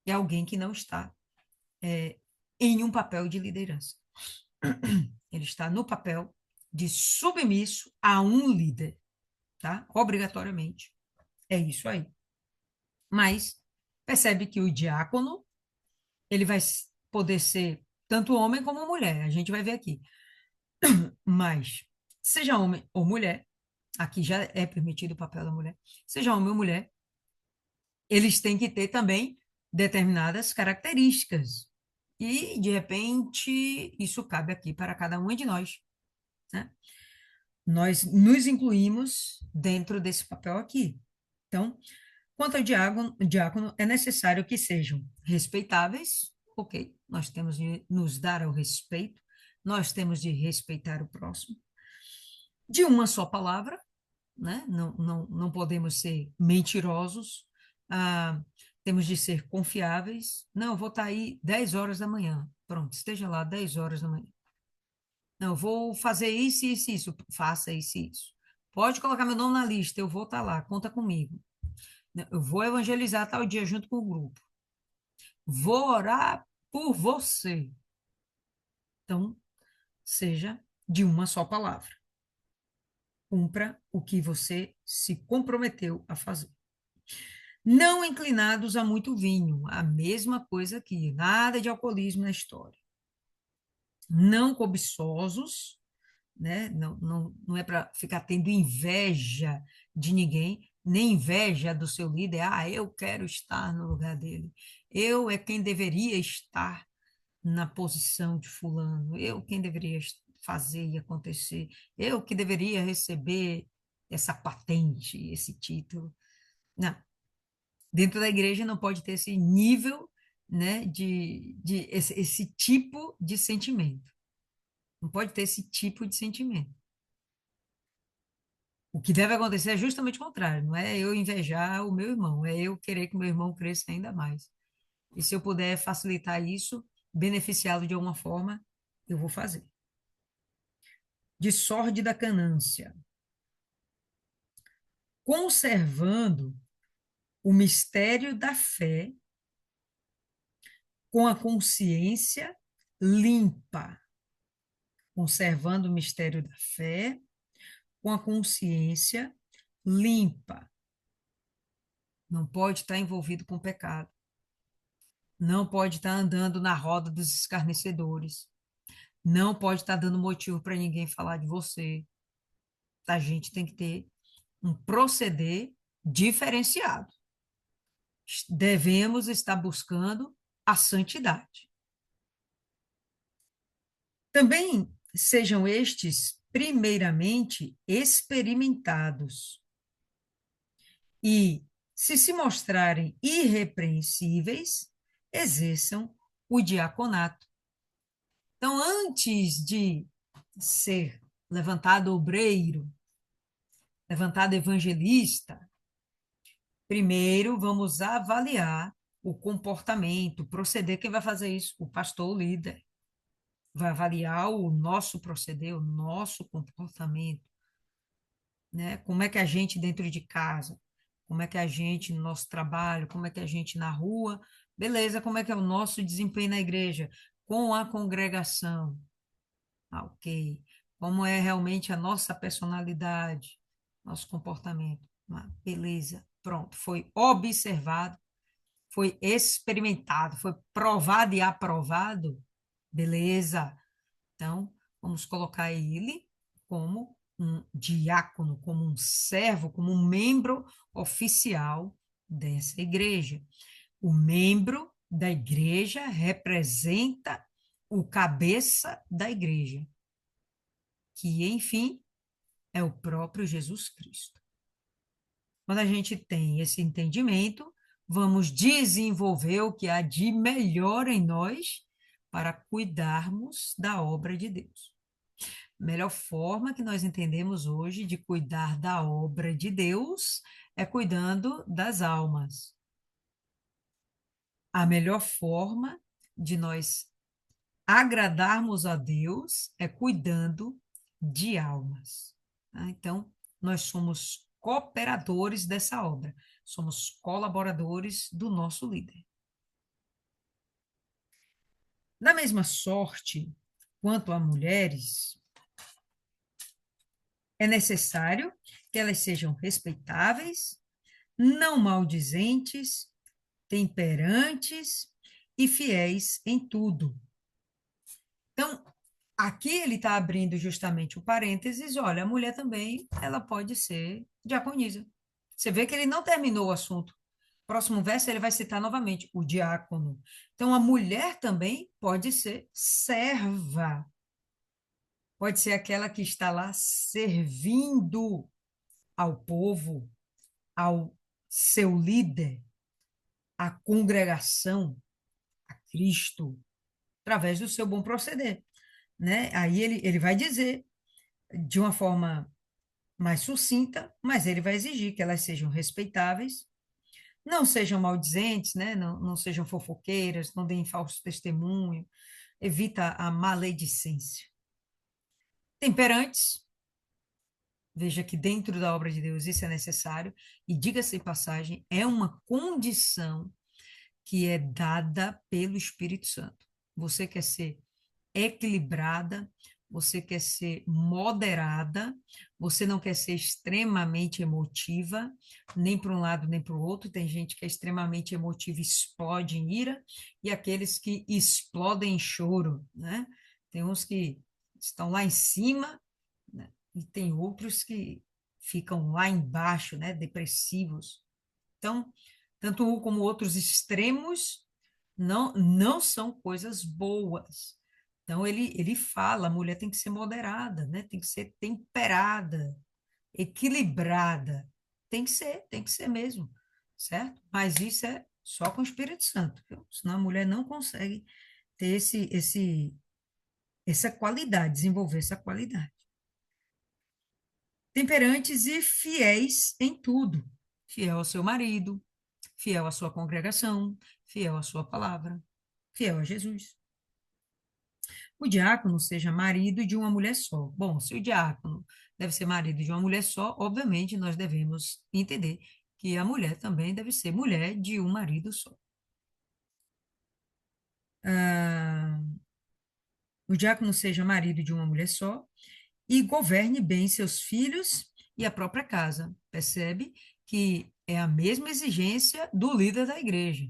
É alguém que não está em um papel de liderança. Ele está no papel de submisso a um líder, tá? Obrigatoriamente. É isso aí. Mas percebe que o diácono, ele vai poder ser tanto homem como mulher, a gente vai ver aqui. Mas, seja homem ou mulher, aqui já é permitido o papel da mulher, seja homem ou mulher, eles têm que ter também determinadas características. E, de repente, isso cabe aqui para cada um de nós, né? Nós nos incluímos dentro desse papel aqui. Então, quanto ao diácono, é necessário que sejam respeitáveis, ok, nós temos de nos dar ao respeito, nós temos de respeitar o próximo, de uma só palavra, né? Não podemos ser mentirosos, temos de ser confiáveis. Não, eu vou estar aí 10 horas da manhã. Pronto, esteja lá 10 horas da manhã. Não, eu vou fazer isso, isso, isso. Faça isso, isso. Pode colocar meu nome na lista, eu vou estar lá, conta comigo. Eu vou evangelizar tal dia junto com o grupo. Vou orar por você. Então, seja de uma só palavra. Cumpra o que você se comprometeu a fazer. Não inclinados a muito vinho, a mesma coisa aqui, nada de alcoolismo na história. Não cobiçosos, né? Não é para ficar tendo inveja de ninguém, nem inveja do seu líder. Ah, eu quero estar no lugar dele. Eu é quem deveria estar na posição de fulano. Eu quem deveria fazer e acontecer. Eu que deveria receber essa patente, esse título. Não, dentro da igreja não pode ter esse nível, né, esse tipo de sentimento. Não pode ter esse tipo de sentimento. O que deve acontecer é justamente o contrário, não é eu invejar o meu irmão, é eu querer que o meu irmão cresça ainda mais. E se eu puder facilitar isso, beneficiá-lo de alguma forma, eu vou fazer. De sórdida ganância, conservando o mistério da fé com a consciência limpa, conservando o mistério da fé com a consciência limpa. Não pode estar envolvido com pecado. Não pode estar andando na roda dos escarnecedores. Não pode estar dando motivo para ninguém falar de você. A gente tem que ter um proceder diferenciado. Devemos estar buscando a santidade. Também sejam estes, primeiramente, experimentados. E, se mostrarem irrepreensíveis, exerçam o diaconato. Então, antes de ser levantado obreiro, levantado evangelista, primeiro vamos avaliar o comportamento, o proceder. Quem vai fazer isso? O pastor, o líder. Vai avaliar o nosso proceder, o nosso comportamento. né? Como é que a gente dentro de casa, como é que a gente no nosso trabalho, como é que a gente na rua, beleza, como é que é o nosso desempenho na igreja, com a congregação, ah, ok. Como é realmente a nossa personalidade, nosso comportamento, ah, beleza, pronto, foi observado, foi experimentado, foi provado e aprovado, beleza. Então, vamos colocar ele como um diácono, como um servo, como um membro oficial dessa igreja. O membro da igreja representa o cabeça da igreja, que, enfim, é o próprio Jesus Cristo. Quando a gente tem esse entendimento, vamos desenvolver o que há de melhor em nós para cuidarmos da obra de Deus. A melhor forma que nós entendemos hoje de cuidar da obra de Deus é cuidando das almas. A melhor forma de nós agradarmos a Deus é cuidando de almas. Tá? Então, nós somos cooperadores dessa obra, somos colaboradores do nosso líder. Da mesma sorte, quanto a mulheres, é necessário que elas sejam respeitáveis, não maldizentes, temperantes e fiéis em tudo. Então, aqui ele está abrindo justamente o parênteses, olha, a mulher também, ela pode ser diaconisa. Você vê que ele não terminou o assunto. Próximo verso ele vai citar novamente o diácono. Então, a mulher também pode ser serva. Pode ser aquela que está lá servindo ao povo, ao seu líder, à congregação, a Cristo, através do seu bom proceder, né? Aí ele vai dizer de uma forma mais sucinta, mas ele vai exigir que elas sejam respeitáveis, não sejam maldizentes, né? Não sejam fofoqueiras, não deem falso testemunho, evita a maledicência. Temperantes, veja que dentro da obra de Deus isso é necessário, e diga-se de passagem, é uma condição que é dada pelo Espírito Santo. Você quer ser equilibrada, você quer ser moderada, você não quer ser extremamente emotiva, nem para um lado nem para o outro. Tem gente que é extremamente emotiva e explode em ira, e aqueles que explodem em choro, né? Tem uns que estão lá em cima, né? E tem outros que ficam lá embaixo, né? Depressivos. Então, tanto um como outros extremos não são coisas boas. Então, ele fala, a mulher tem que ser moderada, né? Tem que ser temperada, equilibrada. Tem que ser mesmo, certo? Mas isso é só com o Espírito Santo, viu? Senão a mulher não consegue ter essa qualidade, desenvolver essa qualidade. Temperantes e fiéis em tudo. Fiel ao seu marido, fiel à sua congregação, fiel à sua palavra, fiel a Jesus. O diácono seja marido de uma mulher só. Bom, se o diácono deve ser marido de uma mulher só, obviamente nós devemos entender que a mulher também deve ser mulher de um marido só. Ah, o diácono seja marido de uma mulher só e governe bem seus filhos e a própria casa. Percebe que é a mesma exigência do líder da igreja.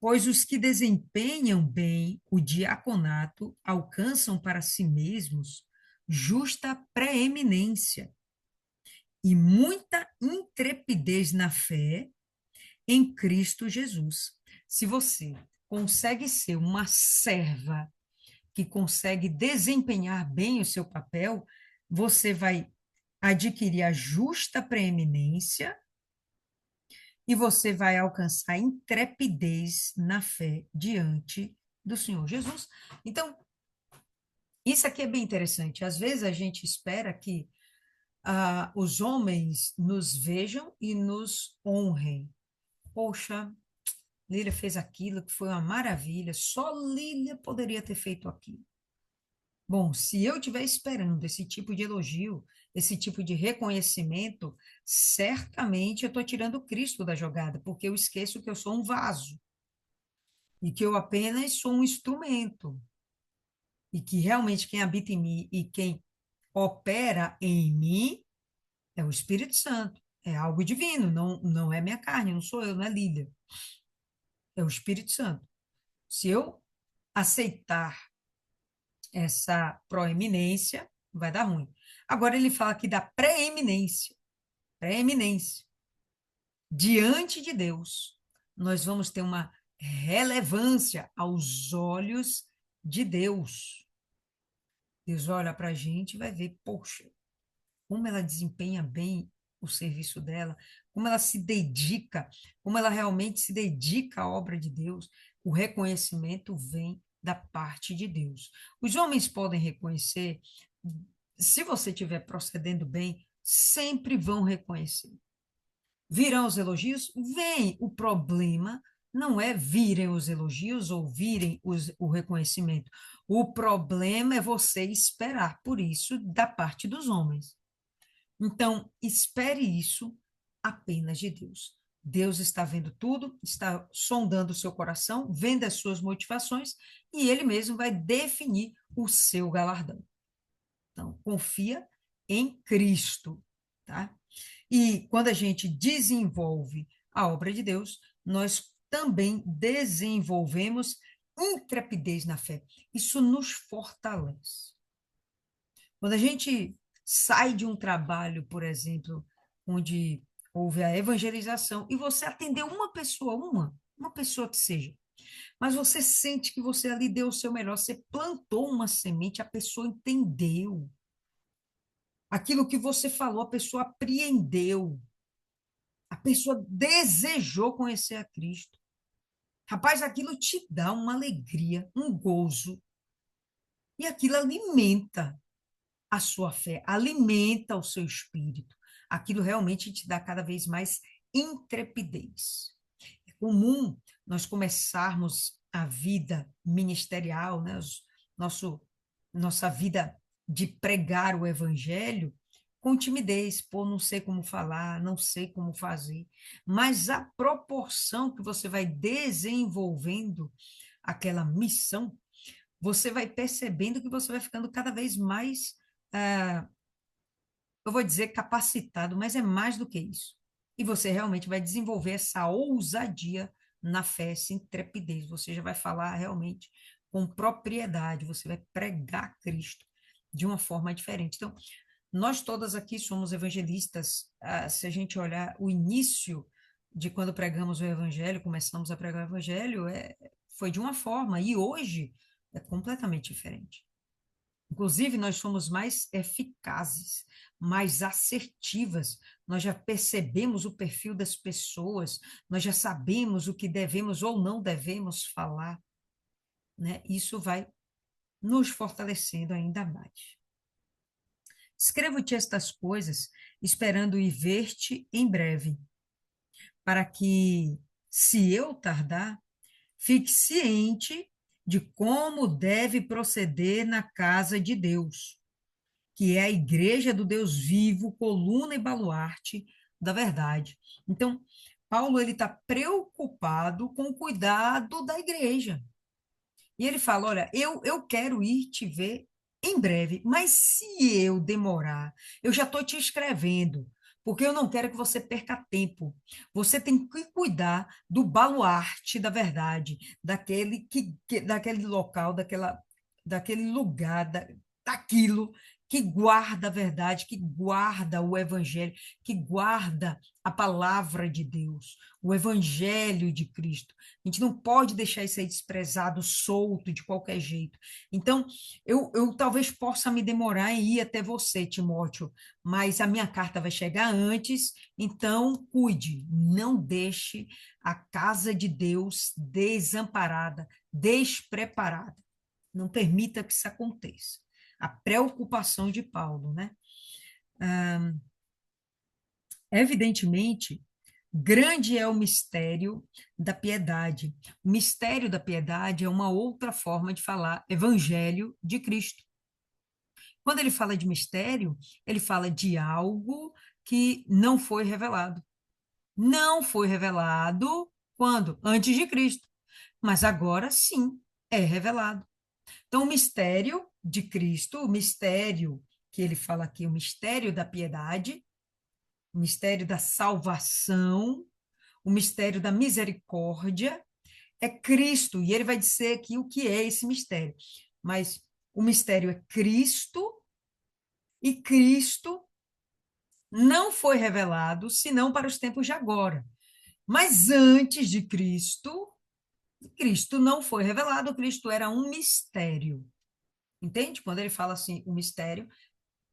Pois os que desempenham bem o diaconato alcançam para si mesmos justa preeminência e muita intrepidez na fé em Cristo Jesus. Se você consegue ser uma serva que consegue desempenhar bem o seu papel, você vai adquirir a justa preeminência e você vai alcançar intrepidez na fé diante do Senhor Jesus. Então, isso aqui é bem interessante. Às vezes a gente espera que os homens nos vejam e nos honrem. Poxa, Lília fez aquilo que foi uma maravilha, só Lília poderia ter feito aquilo. Bom, se eu estiver esperando esse tipo de elogio, esse tipo de reconhecimento, certamente eu estou tirando Cristo da jogada, porque eu esqueço que eu sou um vaso e que eu apenas sou um instrumento e que realmente quem habita em mim e quem opera em mim é o Espírito Santo, é algo divino, não é minha carne, não sou eu, não é Lília, é o Espírito Santo. Se eu aceitar essa proeminência, vai dar ruim. Agora ele fala aqui da preeminência, preeminência. Diante de Deus, nós vamos ter uma relevância aos olhos de Deus. Deus vai olhar para a gente e vai ver, poxa, como ela desempenha bem o serviço dela, como ela se dedica, como ela realmente se dedica à obra de Deus. O reconhecimento vem da parte de Deus. Os homens podem reconhecer, se você estiver procedendo bem, sempre vão reconhecer. Virão os elogios? Vem. O problema não é virem os elogios ou virem o reconhecimento. O problema é você esperar por isso da parte dos homens. Então, espere isso apenas de Deus. Deus está vendo tudo, está sondando o seu coração, vendo as suas motivações, e ele mesmo vai definir o seu galardão. Então, confia em Cristo, tá? E quando a gente desenvolve a obra de Deus, nós também desenvolvemos intrepidez na fé. Isso nos fortalece. Quando a gente sai de um trabalho, por exemplo, onde houve a evangelização e você atendeu uma pessoa, uma pessoa que seja, mas você sente que você ali deu o seu melhor, você plantou uma semente, a pessoa entendeu. Aquilo que você falou, a pessoa apreendeu. A pessoa desejou conhecer a Cristo. Rapaz, aquilo te dá uma alegria, um gozo, e aquilo alimenta a sua fé, alimenta o seu espírito. Aquilo realmente te dá cada vez mais intrepidez. É comum nós começarmos a vida ministerial, né? Nossa vida de pregar o evangelho com timidez, pô, não sei como falar, não sei como fazer. Mas a proporção que você vai desenvolvendo aquela missão, você vai percebendo que você vai ficando cada vez mais, ah, eu vou dizer capacitado, mas é mais do que isso. E você realmente vai desenvolver essa ousadia na fé, essa intrepidez. Você já vai falar realmente com propriedade, você vai pregar Cristo de uma forma diferente. Então, nós todas aqui somos evangelistas. Se a gente olhar o início de quando pregamos o evangelho, começamos a pregar o evangelho, foi de uma forma, e hoje é completamente diferente. Inclusive, nós somos mais eficazes, mais assertivas, nós já percebemos o perfil das pessoas, nós já sabemos o que devemos ou não devemos falar, né? Isso vai nos fortalecendo ainda mais. Escrevo-te estas coisas, esperando ir ver-te em breve, para que, se eu tardar, fique ciente de como deve proceder na casa de Deus, que é a igreja do Deus vivo, coluna e baluarte da verdade. Então, Paulo ele está preocupado com o cuidado da igreja. E ele fala: olha, eu quero ir te ver em breve, mas se eu demorar, eu já estou te escrevendo, porque eu não quero que você perca tempo. Você tem que cuidar do baluarte da verdade, daquele local, daquele lugar, daquilo que guarda a verdade, que guarda o evangelho, que guarda a palavra de Deus, o evangelho de Cristo. A gente não pode deixar isso aí desprezado, solto, de qualquer jeito. Então, eu talvez possa me demorar em ir até você, Timóteo, mas a minha carta vai chegar antes, então cuide, não deixe a casa de Deus desamparada, despreparada. Não permita que isso aconteça. A preocupação de Paulo, né? Evidentemente, grande é o mistério da piedade. O mistério da piedade é uma outra forma de falar evangelho de Cristo. Quando ele fala de mistério, ele fala de algo que não foi revelado. Não foi revelado quando? Antes de Cristo. Mas agora sim é revelado. Então, o mistério de Cristo, o mistério que ele fala aqui, o mistério da piedade, o mistério da salvação, o mistério da misericórdia, é Cristo. E ele vai dizer aqui o que é esse mistério. Mas o mistério é Cristo, e Cristo não foi revelado senão para os tempos de agora. Mas antes de Cristo, Cristo não foi revelado, Cristo era um mistério. Entende? Quando ele fala assim, o mistério,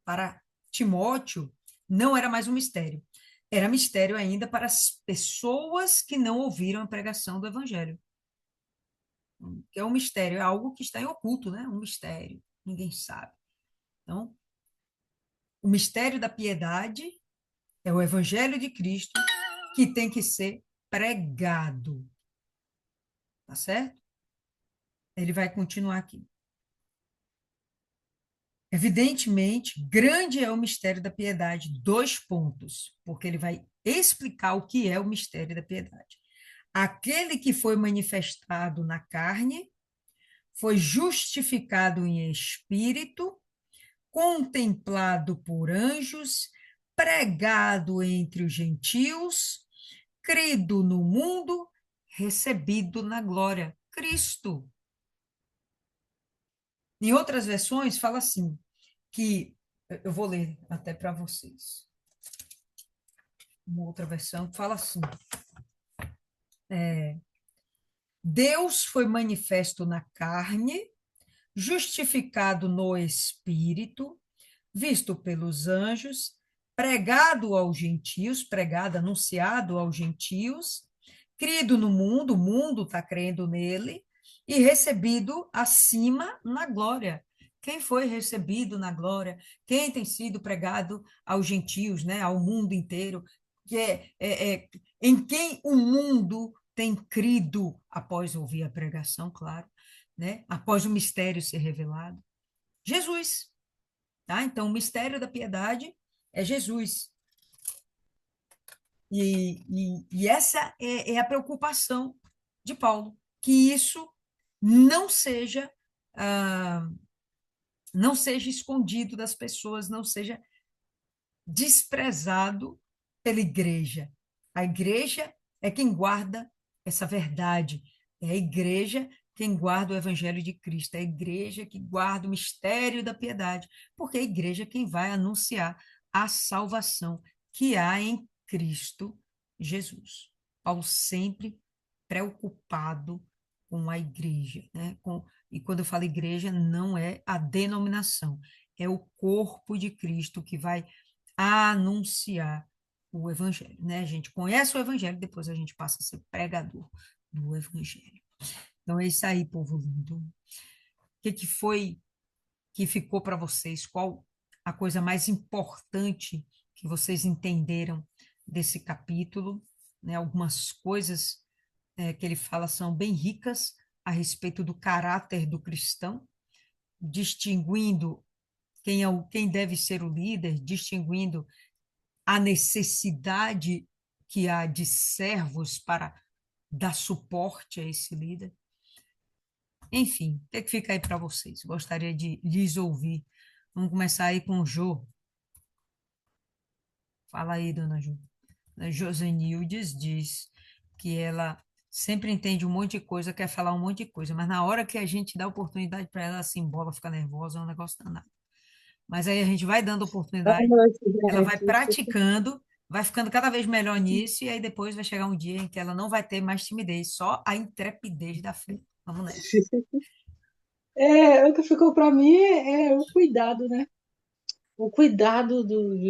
para Timóteo, não era mais um mistério. Era mistério ainda para as pessoas que não ouviram a pregação do evangelho. Que é um mistério, é algo que está em oculto, né? Um mistério, ninguém sabe. Então, o mistério da piedade é o evangelho de Cristo que tem que ser pregado, tá certo? Ele vai continuar aqui. Evidentemente, grande é o mistério da piedade, dois pontos, porque ele vai explicar o que é o mistério da piedade. Aquele que foi manifestado na carne, foi justificado em espírito, contemplado por anjos, pregado entre os gentios, crido no mundo, recebido na glória. Cristo. Em outras versões, fala assim, que eu vou ler até para vocês. Uma outra versão que fala assim: Deus foi manifesto na carne, justificado no espírito, visto pelos anjos, pregado aos gentios, pregado, anunciado aos gentios, crido no mundo, o mundo está crendo nele, e recebido acima na glória. Quem foi recebido na glória? Quem tem sido pregado aos gentios, né, ao mundo inteiro? Que em quem o mundo tem crido após ouvir a pregação, claro, né? Após o mistério ser revelado? Jesus. Tá? Então, o mistério da piedade é Jesus. E essa é a preocupação de Paulo, que isso não seja, ah, não seja escondido das pessoas, não seja desprezado pela igreja. A igreja é quem guarda essa verdade. É a igreja quem guarda o evangelho de Cristo. É a igreja que guarda o mistério da piedade, porque é a igreja é quem vai anunciar a salvação que há em Cristo Jesus. Paulo sempre preocupado com a igreja, né? E quando eu falo igreja, não é a denominação, é o corpo de Cristo que vai a anunciar o evangelho, né? A gente conhece o evangelho, depois a gente passa a ser pregador do evangelho. Então é isso aí, povo lindo. O que foi que ficou para vocês? Qual a coisa mais importante que vocês entenderam desse capítulo? Né? Algumas coisas que ele fala são bem ricas a respeito do caráter do cristão, distinguindo quem deve ser o líder, distinguindo a necessidade que há de servos para dar suporte a esse líder. Enfim, o que, é que fica aí para vocês? Gostaria de lhes ouvir. Vamos começar aí com o Jô. Fala aí, dona Jô. A Josenildes diz que ela sempre entende um monte de coisa, quer falar um monte de coisa, mas na hora que a gente dá oportunidade para ela, assim, bola, fica nervosa, é um negócio danado. Mas aí a gente vai dando Boa oportunidade, noite, ela vai gente. praticando, vai ficando cada vez melhor nisso, e aí depois vai chegar um dia em que ela não vai ter mais timidez, só a intrepidez da fé. Vamos nessa. O que ficou para mim é o cuidado, né? O cuidado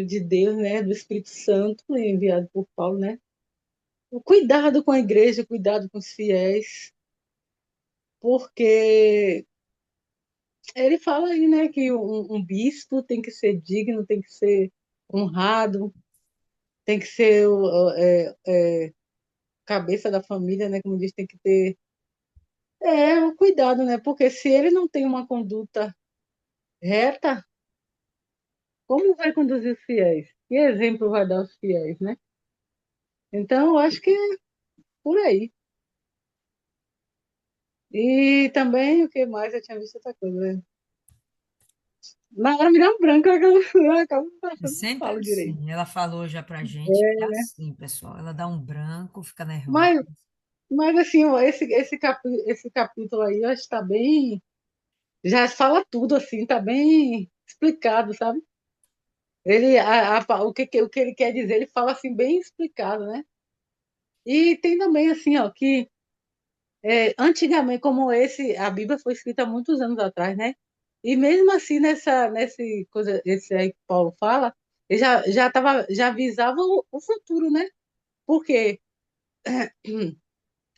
de Deus, né? Do Espírito Santo, enviado por Paulo, né? O cuidado com a igreja, o cuidado com os fiéis, porque ele fala aí, né? Que um bispo tem que ser digno, tem que ser honrado, tem que ser cabeça da família, né? Como diz, tem que ter o cuidado, né? Porque se ele não tem uma conduta reta, Como vai conduzir os fiéis? Que exemplo vai dar aos fiéis, né? Então, eu acho que é por aí. E também, o que mais? Eu tinha visto outra coisa, né? Na hora me dá um branco, eu acabo É passando, não sempre falo direito. assim. Ela falou já pra gente que é É, assim, pessoal. Ela dá um branco, fica nervosa. mas, mas assim, ó, esse capítulo aí, eu acho que está bem. Já fala tudo, assim, está bem explicado, sabe? O que ele quer dizer, ele fala assim, bem explicado, né? E tem também, assim, ó, que antigamente, como a Bíblia foi escrita há muitos anos atrás, né? E mesmo assim, nesse coisa, esse aí que Paulo fala, ele já avisava o futuro, né? Porque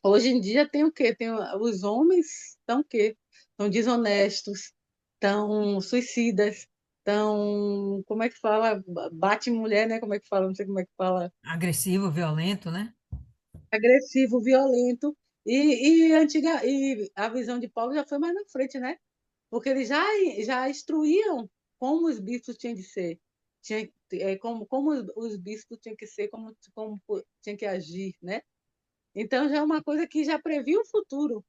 hoje em dia tem o quê? Os homens estão o quê? Estão desonestos, estão suicidas, estão, como é que fala? Bate mulher, né? Como é que fala? Não sei como é que fala. Agressivo, violento, né? Agressivo, violento. E a visão de Paulo já foi mais na frente, né? Porque eles já instruíam como os bispos tinham de ser, como os bispos tinham que ser, como tinham que agir, né? Então já é uma coisa que já previa o futuro,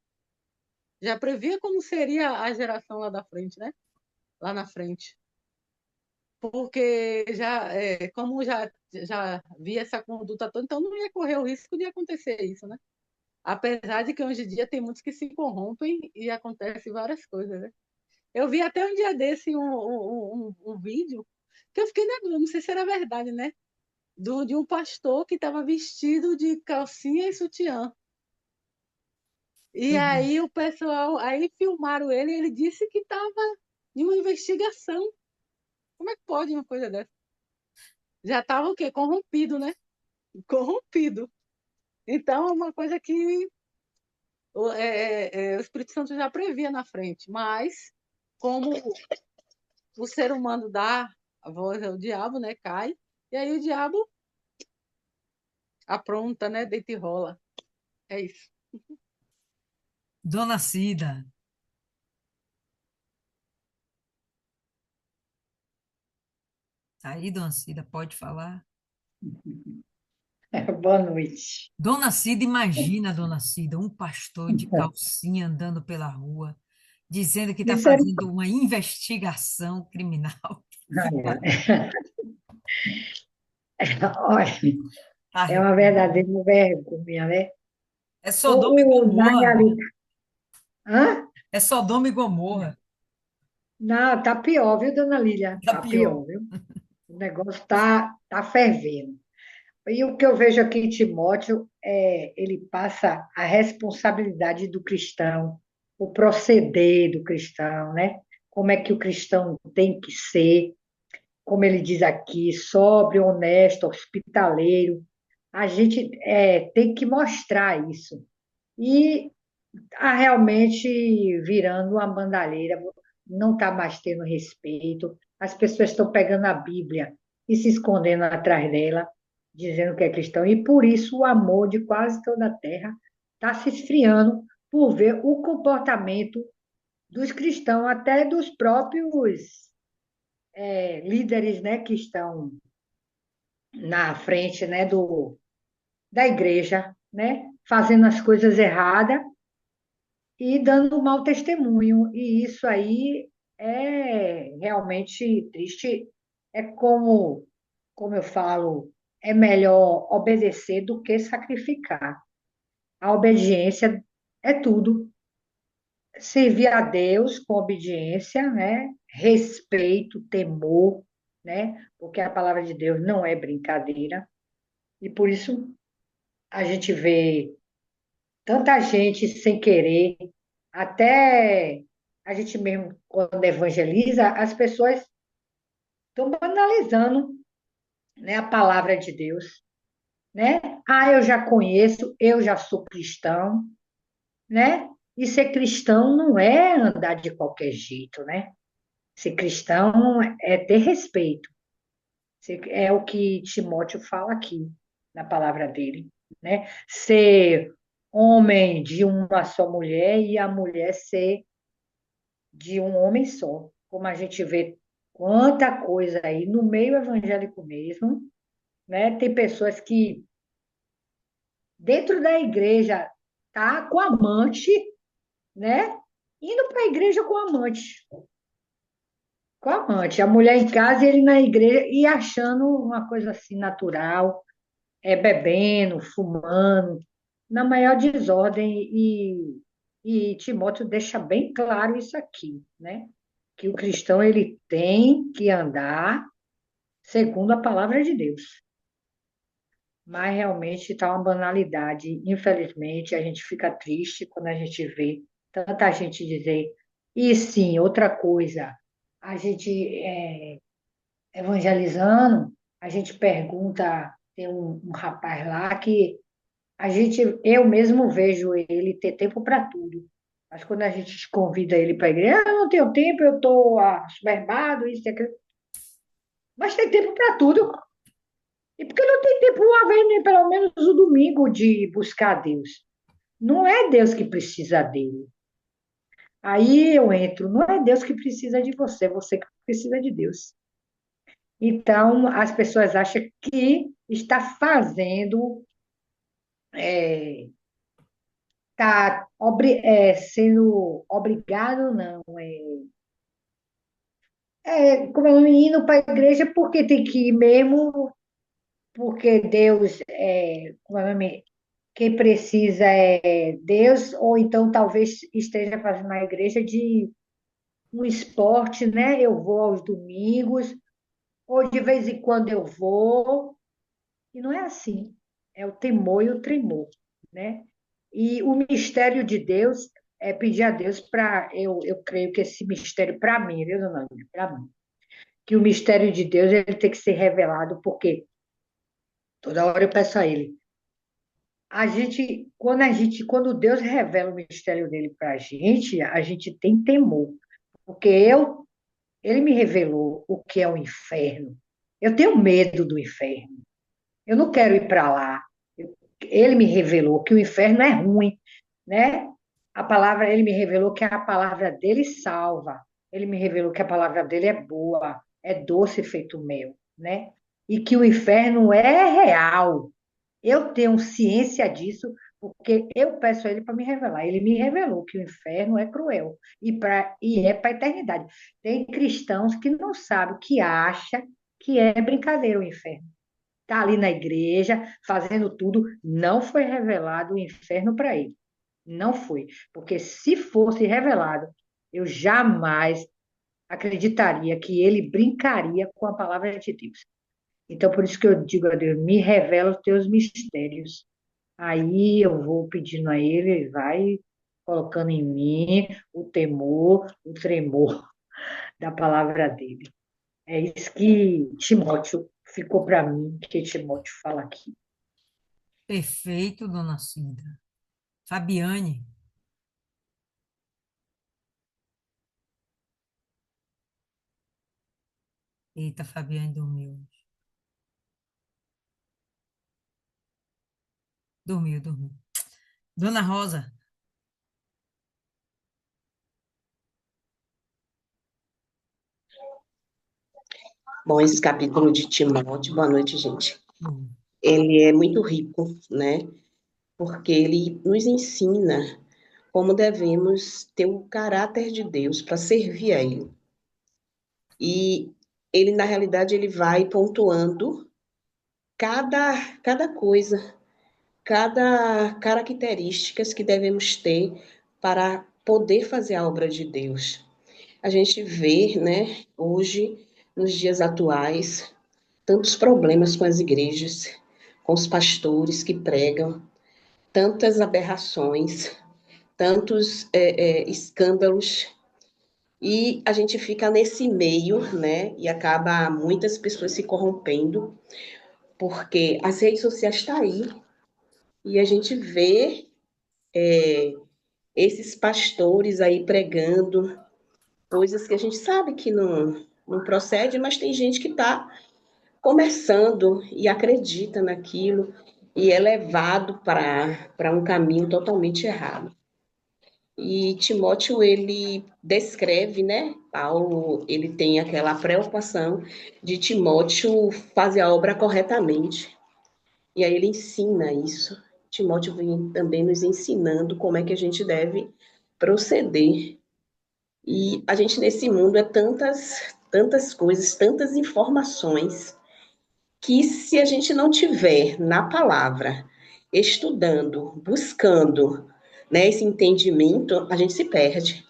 já previa como seria a geração lá da frente, né? Lá na frente. Porque como já via essa conduta toda, então não ia correr o risco de acontecer isso, né? Apesar de que hoje em dia tem muitos que se corrompem e acontecem várias coisas, né? Eu vi até um dia desse um vídeo que eu fiquei na dúvida, não sei se era verdade, né? De um pastor que estava vestido de calcinha e sutiã. E Meu aí Deus. o pessoal, aí filmaram ele e ele disse que estava em uma investigação. Como é que pode uma coisa dessa? Já estava o quê? Corrompido, né? Corrompido. Então é uma coisa que o Espírito Santo já previa na frente, mas como o ser humano dá a voz ao diabo, né? Cai, e aí o diabo apronta, né? Deita e rola. É isso. Dona Cida. Tá aí, Dona Cida, pode falar? Boa noite. Dona Cida, imagina, Dona Cida, um pastor de calcinha andando pela rua, dizendo que está Misericórdia. fazendo uma investigação criminal. Olha, é uma verdadeira vergonha, né? É Sodoma e Na Gomorra. realidade, hã? É Sodoma e Gomorra. Não, tá pior, viu, dona Lília? Tá Tá pior. pior, viu? O negócio tá fervendo. E o que eu vejo aqui em Timóteo ele passa a responsabilidade do cristão, o proceder do cristão, né? Como é que o cristão tem que ser, como ele diz aqui, sóbrio, honesto, hospitaleiro. A gente tem que mostrar isso. E está realmente virando uma bandalheira, não está mais tendo respeito. As pessoas estão pegando a Bíblia e se escondendo atrás dela, dizendo que é cristão. E por isso o amor de quase toda a terra está se esfriando por ver o comportamento dos cristãos, até dos próprios líderes, né, que estão na frente, né, da igreja, né, fazendo as coisas erradas e dando um mau testemunho. E isso aí é realmente triste. É como eu falo, é melhor obedecer do que sacrificar. A obediência é tudo. Servir a Deus com obediência, né? Respeito, temor, né? Porque a palavra de Deus não é brincadeira. E por isso a gente vê tanta gente sem querer, até a gente mesmo, quando evangeliza, as pessoas estão banalizando, né, a palavra de Deus, né? Ah, eu já conheço, eu já sou cristão, né? E ser cristão não é andar de qualquer jeito, né? Ser cristão é ter respeito. É o que Timóteo fala aqui na palavra dele, né? Ser homem de uma só mulher e a mulher ser de um homem só, como a gente vê Quanta coisa aí no meio evangélico mesmo, né? Tem pessoas que dentro da igreja tá com amante, né? Indo para a igreja com amante, com amante. A mulher em casa e ele na igreja e achando uma coisa assim natural, bebendo, fumando, na maior desordem. E Timóteo deixa bem claro isso aqui, né? Que o cristão ele tem que andar segundo a palavra de Deus. Mas realmente está uma banalidade. Infelizmente, a gente fica triste quando a gente vê tanta gente dizer. E sim, outra coisa, a gente evangelizando, a gente pergunta, tem um rapaz lá que eu mesmo vejo ele ter tempo para tudo. Mas quando a gente convida ele para a igreja, eu não tenho tempo, eu estou assoberbado, isso e aquilo. Mas tem tempo para tudo. E por que não tem tempo uma vez, nem pelo menos o domingo, de buscar a Deus? Não é Deus que precisa dele. Aí eu entro, não é Deus que precisa de você, é você que precisa de Deus. Então, as pessoas acham que está fazendo, está sendo obrigado, não. Como é, indo para a igreja porque tem que ir mesmo, porque Deus, como é o nome? Quem precisa é Deus, ou então talvez esteja fazendo na igreja de um esporte, né? Eu vou aos domingos, ou de vez em quando eu vou, e não é assim. É o temor e o tremor, né? E o mistério de Deus é pedir a Deus para, eu creio que esse mistério para mim, viu, dona Lúcia? Para mim, que o mistério de Deus ele tem que ser revelado, porque toda hora eu peço a Ele. Quando Deus revela o mistério dele para a gente tem temor, porque ele me revelou o que é o inferno. Eu tenho medo do inferno. Eu não quero ir para lá. Ele me revelou que o inferno é ruim, né? Ele me revelou que a palavra dele salva. Ele me revelou que a palavra dele é boa, é doce feito mel, né? E que o inferno é real. Eu tenho ciência disso porque eu peço a ele para me revelar. Ele me revelou que o inferno é cruel e é para a eternidade. Tem cristãos que não sabem, que acham que é brincadeira o inferno. Está ali na igreja, fazendo tudo, não foi revelado o inferno para ele. Não foi. Porque se fosse revelado, eu jamais acreditaria que ele brincaria com a palavra de Deus. Então, por isso que eu digo a Deus, me revela os teus mistérios. Aí eu vou pedindo a ele, ele vai colocando em mim o temor, o tremor da palavra dele. É isso que Timóteo ficou para mim, que Timóteo fala aqui. Perfeito, dona Cida. Fabiane. Eita, Fabiane dormiu. Dormiu, dormiu. Dona Rosa. Bom, esse capítulo de Timóteo, boa noite, gente. Hum. Ele é muito rico, né? Porque ele nos ensina como devemos ter o caráter de Deus para servir a Ele. E ele, na realidade, ele vai pontuando cada coisa, cada características que devemos ter para poder fazer a obra de Deus. A gente vê, né, hoje, nos dias atuais, tantos problemas com as igrejas, com os pastores que pregam, tantas aberrações, tantos escândalos, e a gente fica nesse meio, né, e acaba muitas pessoas se corrompendo, porque as redes sociais estão aí, e a gente vê esses pastores aí pregando coisas que a gente sabe que não procede, mas tem gente que está começando e acredita naquilo e é levado para um caminho totalmente errado. E Timóteo, ele descreve, né? Paulo, ele tem aquela preocupação de Timóteo fazer a obra corretamente. E aí ele ensina isso. Timóteo vem também nos ensinando como é que a gente deve proceder. E a gente nesse mundo é tantas coisas, tantas informações, que se a gente não tiver na palavra, estudando, buscando, né, esse entendimento, a gente se perde.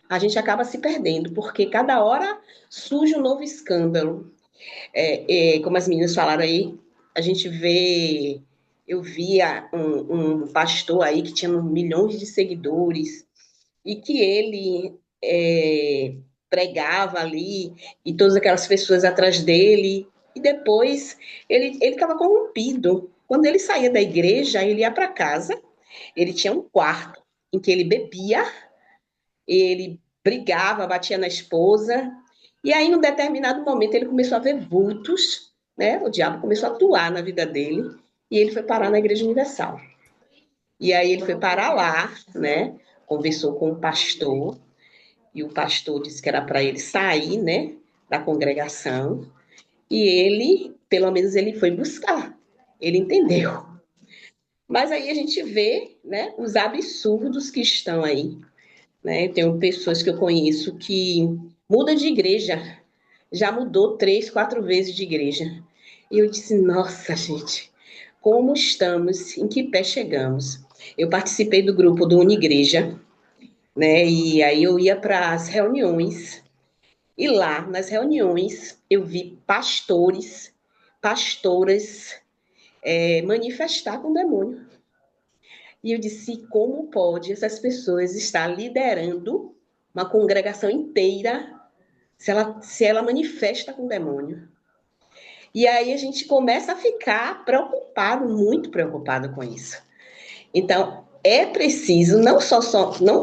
A gente acaba se perdendo, porque cada hora surge um novo escândalo. Como as meninas falaram aí, a gente vê, eu via um pastor aí que tinha milhões de seguidores, e que ele pregava ali, e todas aquelas pessoas atrás dele, e depois ele ficava corrompido. Quando ele saía da igreja, ele ia para casa, ele tinha um quarto em que ele bebia, ele brigava, batia na esposa, e aí, num determinado momento, ele começou a ver vultos, né? O diabo começou a atuar na vida dele, e ele foi parar na Igreja Universal. E aí ele foi parar lá, né? Conversou com o pastor, e o pastor disse que era para ele sair, né, da congregação, e ele, pelo menos ele foi buscar, ele entendeu. Mas aí a gente vê, né, os absurdos que estão aí, né? Tenho pessoas que eu conheço que mudam de igreja, já mudou 3, 4 vezes de igreja. E eu disse, nossa, gente, como estamos, em que pé chegamos? Eu participei do grupo do Unigreja, né? E aí eu ia para as reuniões. E lá, nas reuniões, eu vi pastores, pastoras manifestar com o demônio. E eu disse, como pode essas pessoas estar liderando uma congregação inteira se ela manifesta com o demônio? E aí a gente começa a ficar preocupado, muito preocupado com isso. Então, é preciso não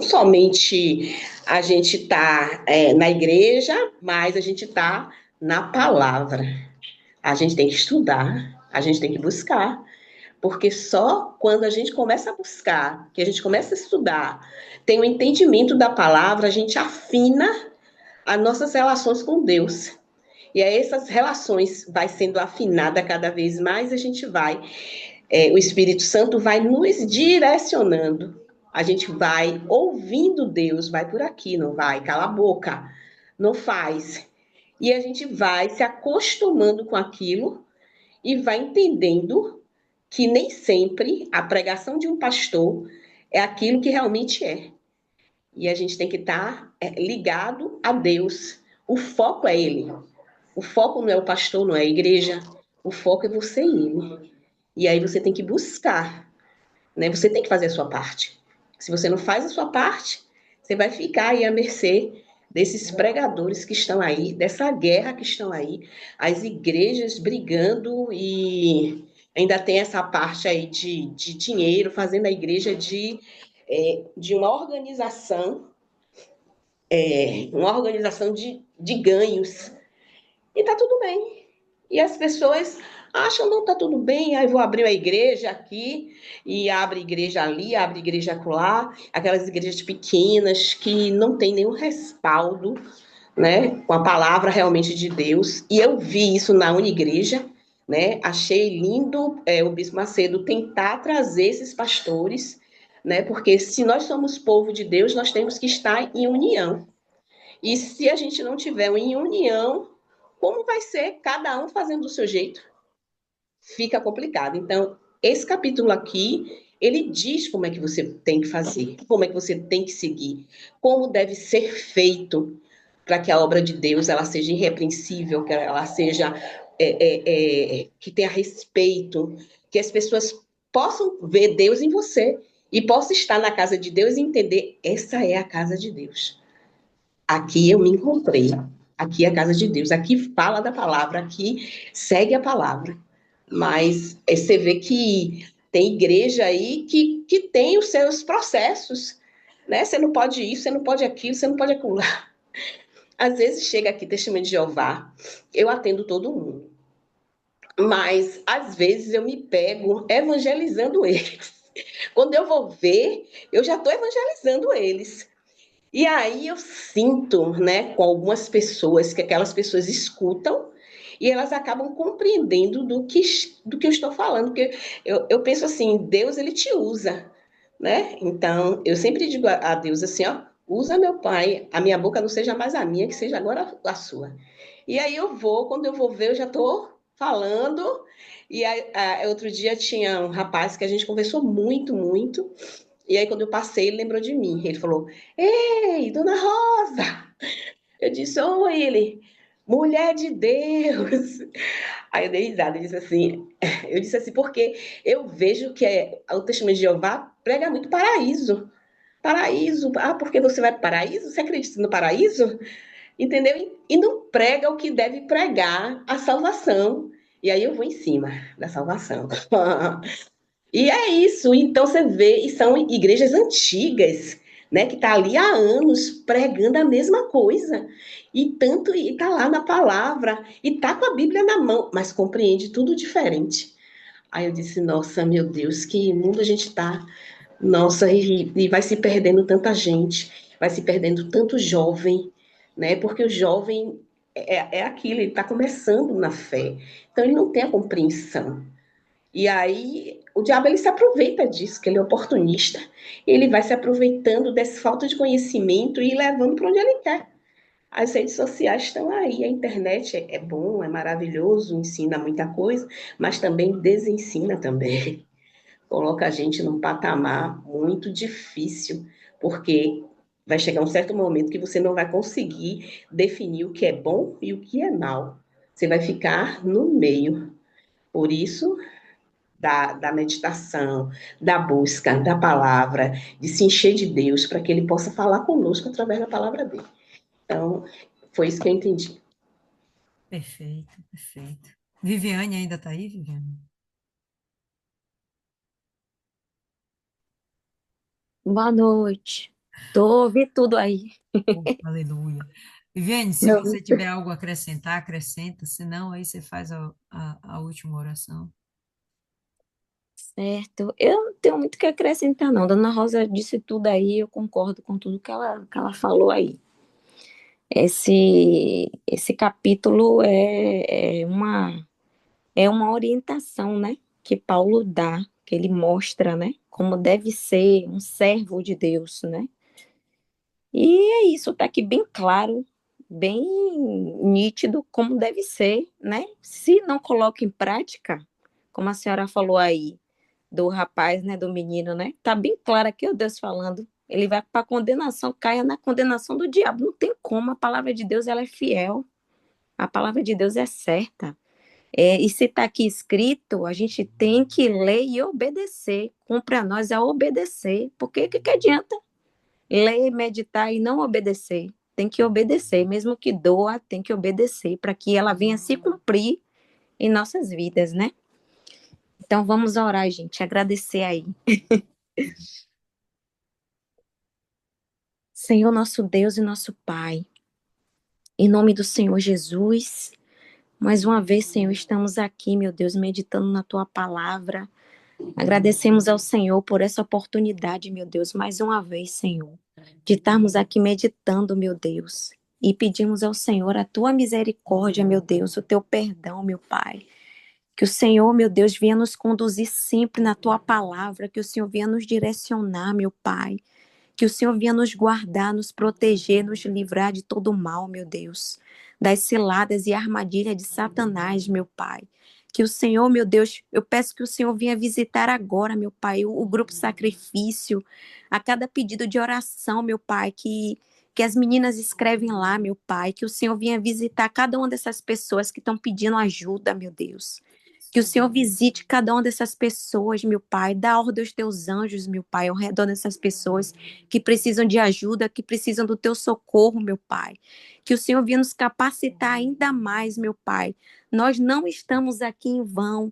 somente a gente estar na igreja, mas a gente estar na palavra. A gente tem que estudar, a gente tem que buscar, porque só quando a gente começa a buscar, que a gente começa a estudar, tem o entendimento da palavra, a gente afina as nossas relações com Deus. E aí essas relações vai sendo afinada cada vez mais, a gente vai o Espírito Santo vai nos direcionando. A gente vai ouvindo Deus, vai por aqui, não vai, cala a boca, não faz. E a gente vai se acostumando com aquilo e vai entendendo que nem sempre a pregação de um pastor é aquilo que realmente é. E a gente tem que estar ligado a Deus. O foco é Ele. O foco não é o pastor, não é a igreja. O foco é você e Ele. E aí você tem que buscar, né? Você tem que fazer a sua parte. Se você não faz a sua parte, você vai ficar aí à mercê desses pregadores que estão aí, dessa guerra que estão aí, as igrejas brigando e ainda tem essa parte aí de dinheiro, fazendo a igreja de uma organização de ganhos. E tá tudo bem. E as pessoas acham, não, tá tudo bem, aí vou abrir uma igreja aqui, e abre igreja ali, abre igreja acolá, aquelas igrejas pequenas que não tem nenhum respaldo, né, com a palavra realmente de Deus. E eu vi isso na Unigreja, né, achei lindo o Bispo Macedo tentar trazer esses pastores, né, porque se nós somos povo de Deus, nós temos que estar em união. E se a gente não tiver em união, como vai ser cada um fazendo do seu jeito? Fica complicado. Então, esse capítulo aqui, ele diz como é que você tem que fazer, como é que você tem que seguir, como deve ser feito para que a obra de Deus ela seja irrepreensível, que ela seja que tenha respeito, que as pessoas possam ver Deus em você e possam estar na casa de Deus e entender, essa é a casa de Deus. Aqui eu me encontrei. Aqui é a casa de Deus. Aqui fala da palavra. Aqui segue a palavra. Mas você vê que tem igreja aí que tem os seus processos. Né? Você não pode isso, você não pode aquilo, você não pode aquilo. Às vezes chega aqui Testemunho de Jeová, eu atendo todo mundo. Mas às vezes eu me pego evangelizando eles. Quando eu vou ver, eu já estou evangelizando eles. E aí eu sinto, né, com algumas pessoas, que aquelas pessoas escutam e elas acabam compreendendo do que eu estou falando. Porque eu penso assim, Deus, ele te usa, né? Então, eu sempre digo a Deus assim, ó, usa meu pai, a minha boca não seja mais a minha, que seja agora a sua. E aí eu vou, quando eu vou ver, eu já estou falando. E aí, outro dia tinha um rapaz que a gente conversou muito, muito. E aí, quando eu passei, ele lembrou de mim. Ele falou: Ei, dona Rosa! Eu disse: Oi, ele, mulher de Deus. Aí eu dei risada e disse assim: Eu disse assim, porque eu vejo que o Testemunho de Jeová prega muito paraíso. Paraíso, porque você vai para o paraíso? Você acredita no paraíso? Entendeu? E não prega o que deve pregar, a salvação. E aí eu vou em cima da salvação. E é isso, então você vê, e são igrejas antigas, né, que tá ali há anos pregando a mesma coisa. E tanto e tá lá na palavra, e tá com a Bíblia na mão, mas compreende tudo diferente. Aí eu disse, nossa, meu Deus, que mundo a gente tá. Nossa, e vai se perdendo tanta gente, vai se perdendo tanto jovem, né? Porque o jovem é aquilo, ele está começando na fé, então ele não tem a compreensão. E aí o diabo ele se aproveita disso, que ele é oportunista. Ele vai se aproveitando dessa falta de conhecimento e levando para onde ele quer. As redes sociais estão aí, a internet é bom, é maravilhoso, ensina muita coisa, mas também desensina também. Coloca a gente num patamar muito difícil, porque vai chegar um certo momento que você não vai conseguir definir o que é bom e o que é mal. Você vai ficar no meio. Por isso, da meditação, da busca da palavra, de se encher de Deus, para que Ele possa falar conosco através da palavra dele. Então, foi isso que eu entendi. Perfeito, perfeito. Viviane ainda está aí, Viviane? Boa noite. Tô ouvindo tudo aí. Oh, aleluia. Viviane, se Eu- você tiver algo a acrescentar, acrescenta, senão aí você faz a última oração. Certo. Eu não tenho muito o que acrescentar, não. Dona Rosa disse tudo aí, eu concordo com tudo que ela falou aí. Esse capítulo é uma orientação, né? Que Paulo dá, que ele mostra, né? Como deve ser um servo de Deus, né? E é isso, tá aqui bem claro, bem nítido como deve ser, né? Se não coloca em prática, como a senhora falou aí, do rapaz, né, do menino, né? Tá bem claro aqui o Deus falando. Ele vai para a condenação, caia na condenação do diabo. Não tem como, a palavra de Deus ela é fiel. A palavra de Deus é certa. E se está aqui escrito, a gente tem que ler e obedecer. Cumpre a nós a obedecer. Porque o que adianta ler, meditar e não obedecer? Tem que obedecer, mesmo que doa, tem que obedecer para que ela venha se cumprir em nossas vidas, né? Então vamos orar, gente, agradecer aí. Senhor, nosso Deus e nosso Pai, em nome do Senhor Jesus, mais uma vez, Senhor, estamos aqui, meu Deus, meditando na Tua palavra. Agradecemos ao Senhor por essa oportunidade, meu Deus, mais uma vez, Senhor, de estarmos aqui meditando, meu Deus, e pedimos ao Senhor a Tua misericórdia, meu Deus, o Teu perdão, meu Pai. Que o Senhor, meu Deus, venha nos conduzir sempre na Tua palavra, que o Senhor venha nos direcionar, meu Pai. Que o Senhor venha nos guardar, nos proteger, nos livrar de todo mal, meu Deus. Das ciladas e armadilhas de Satanás, meu Pai. Que o Senhor, meu Deus, eu peço que o Senhor venha visitar agora, meu Pai, o grupo sacrifício, a cada pedido de oração, meu Pai, que as meninas escrevem lá, meu Pai. Que o Senhor venha visitar cada uma dessas pessoas que estão pedindo ajuda, meu Deus. Que o Senhor visite cada uma dessas pessoas, meu Pai. Dá ordem aos teus anjos, meu Pai, ao redor dessas pessoas que precisam de ajuda, que precisam do teu socorro, meu Pai. Que o Senhor venha nos capacitar ainda mais, meu Pai. Nós não estamos aqui em vão.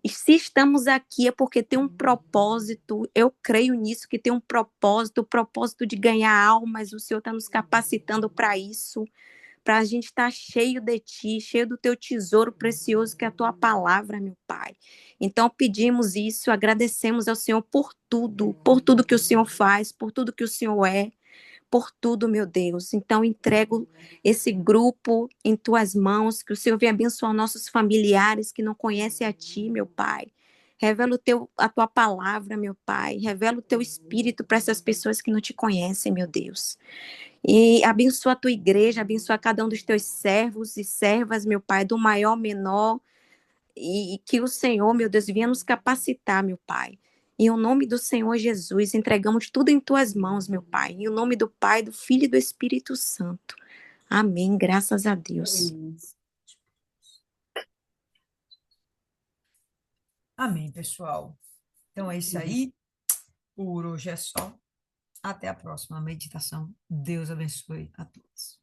E se estamos aqui é porque tem um propósito. Eu creio nisso, que tem um propósito, o propósito de ganhar almas. O Senhor está nos capacitando para isso. para a gente estar cheio de Ti, cheio do Teu tesouro precioso, que é a Tua palavra, meu Pai. Então, pedimos isso, agradecemos ao Senhor por tudo que o Senhor faz, por tudo que o Senhor é, por tudo, meu Deus. Então, entrego esse grupo em Tuas mãos, que o Senhor venha abençoar nossos familiares que não conhecem a Ti, meu Pai. Revela a Tua palavra, meu Pai. Revela o Teu Espírito para essas pessoas que não Te conhecem, meu Deus. E abençoa a Tua igreja, abençoa cada um dos Teus servos e servas, meu Pai, do maior ao menor, e que o Senhor, meu Deus, venha nos capacitar, meu Pai. Em o nome do Senhor Jesus, entregamos tudo em Tuas mãos, meu Pai. Em o nome do Pai, do Filho e do Espírito Santo. Amém. Graças a Deus. Amém, pessoal. Então é isso aí. Por hoje é só. Até a próxima meditação. Deus abençoe a todos.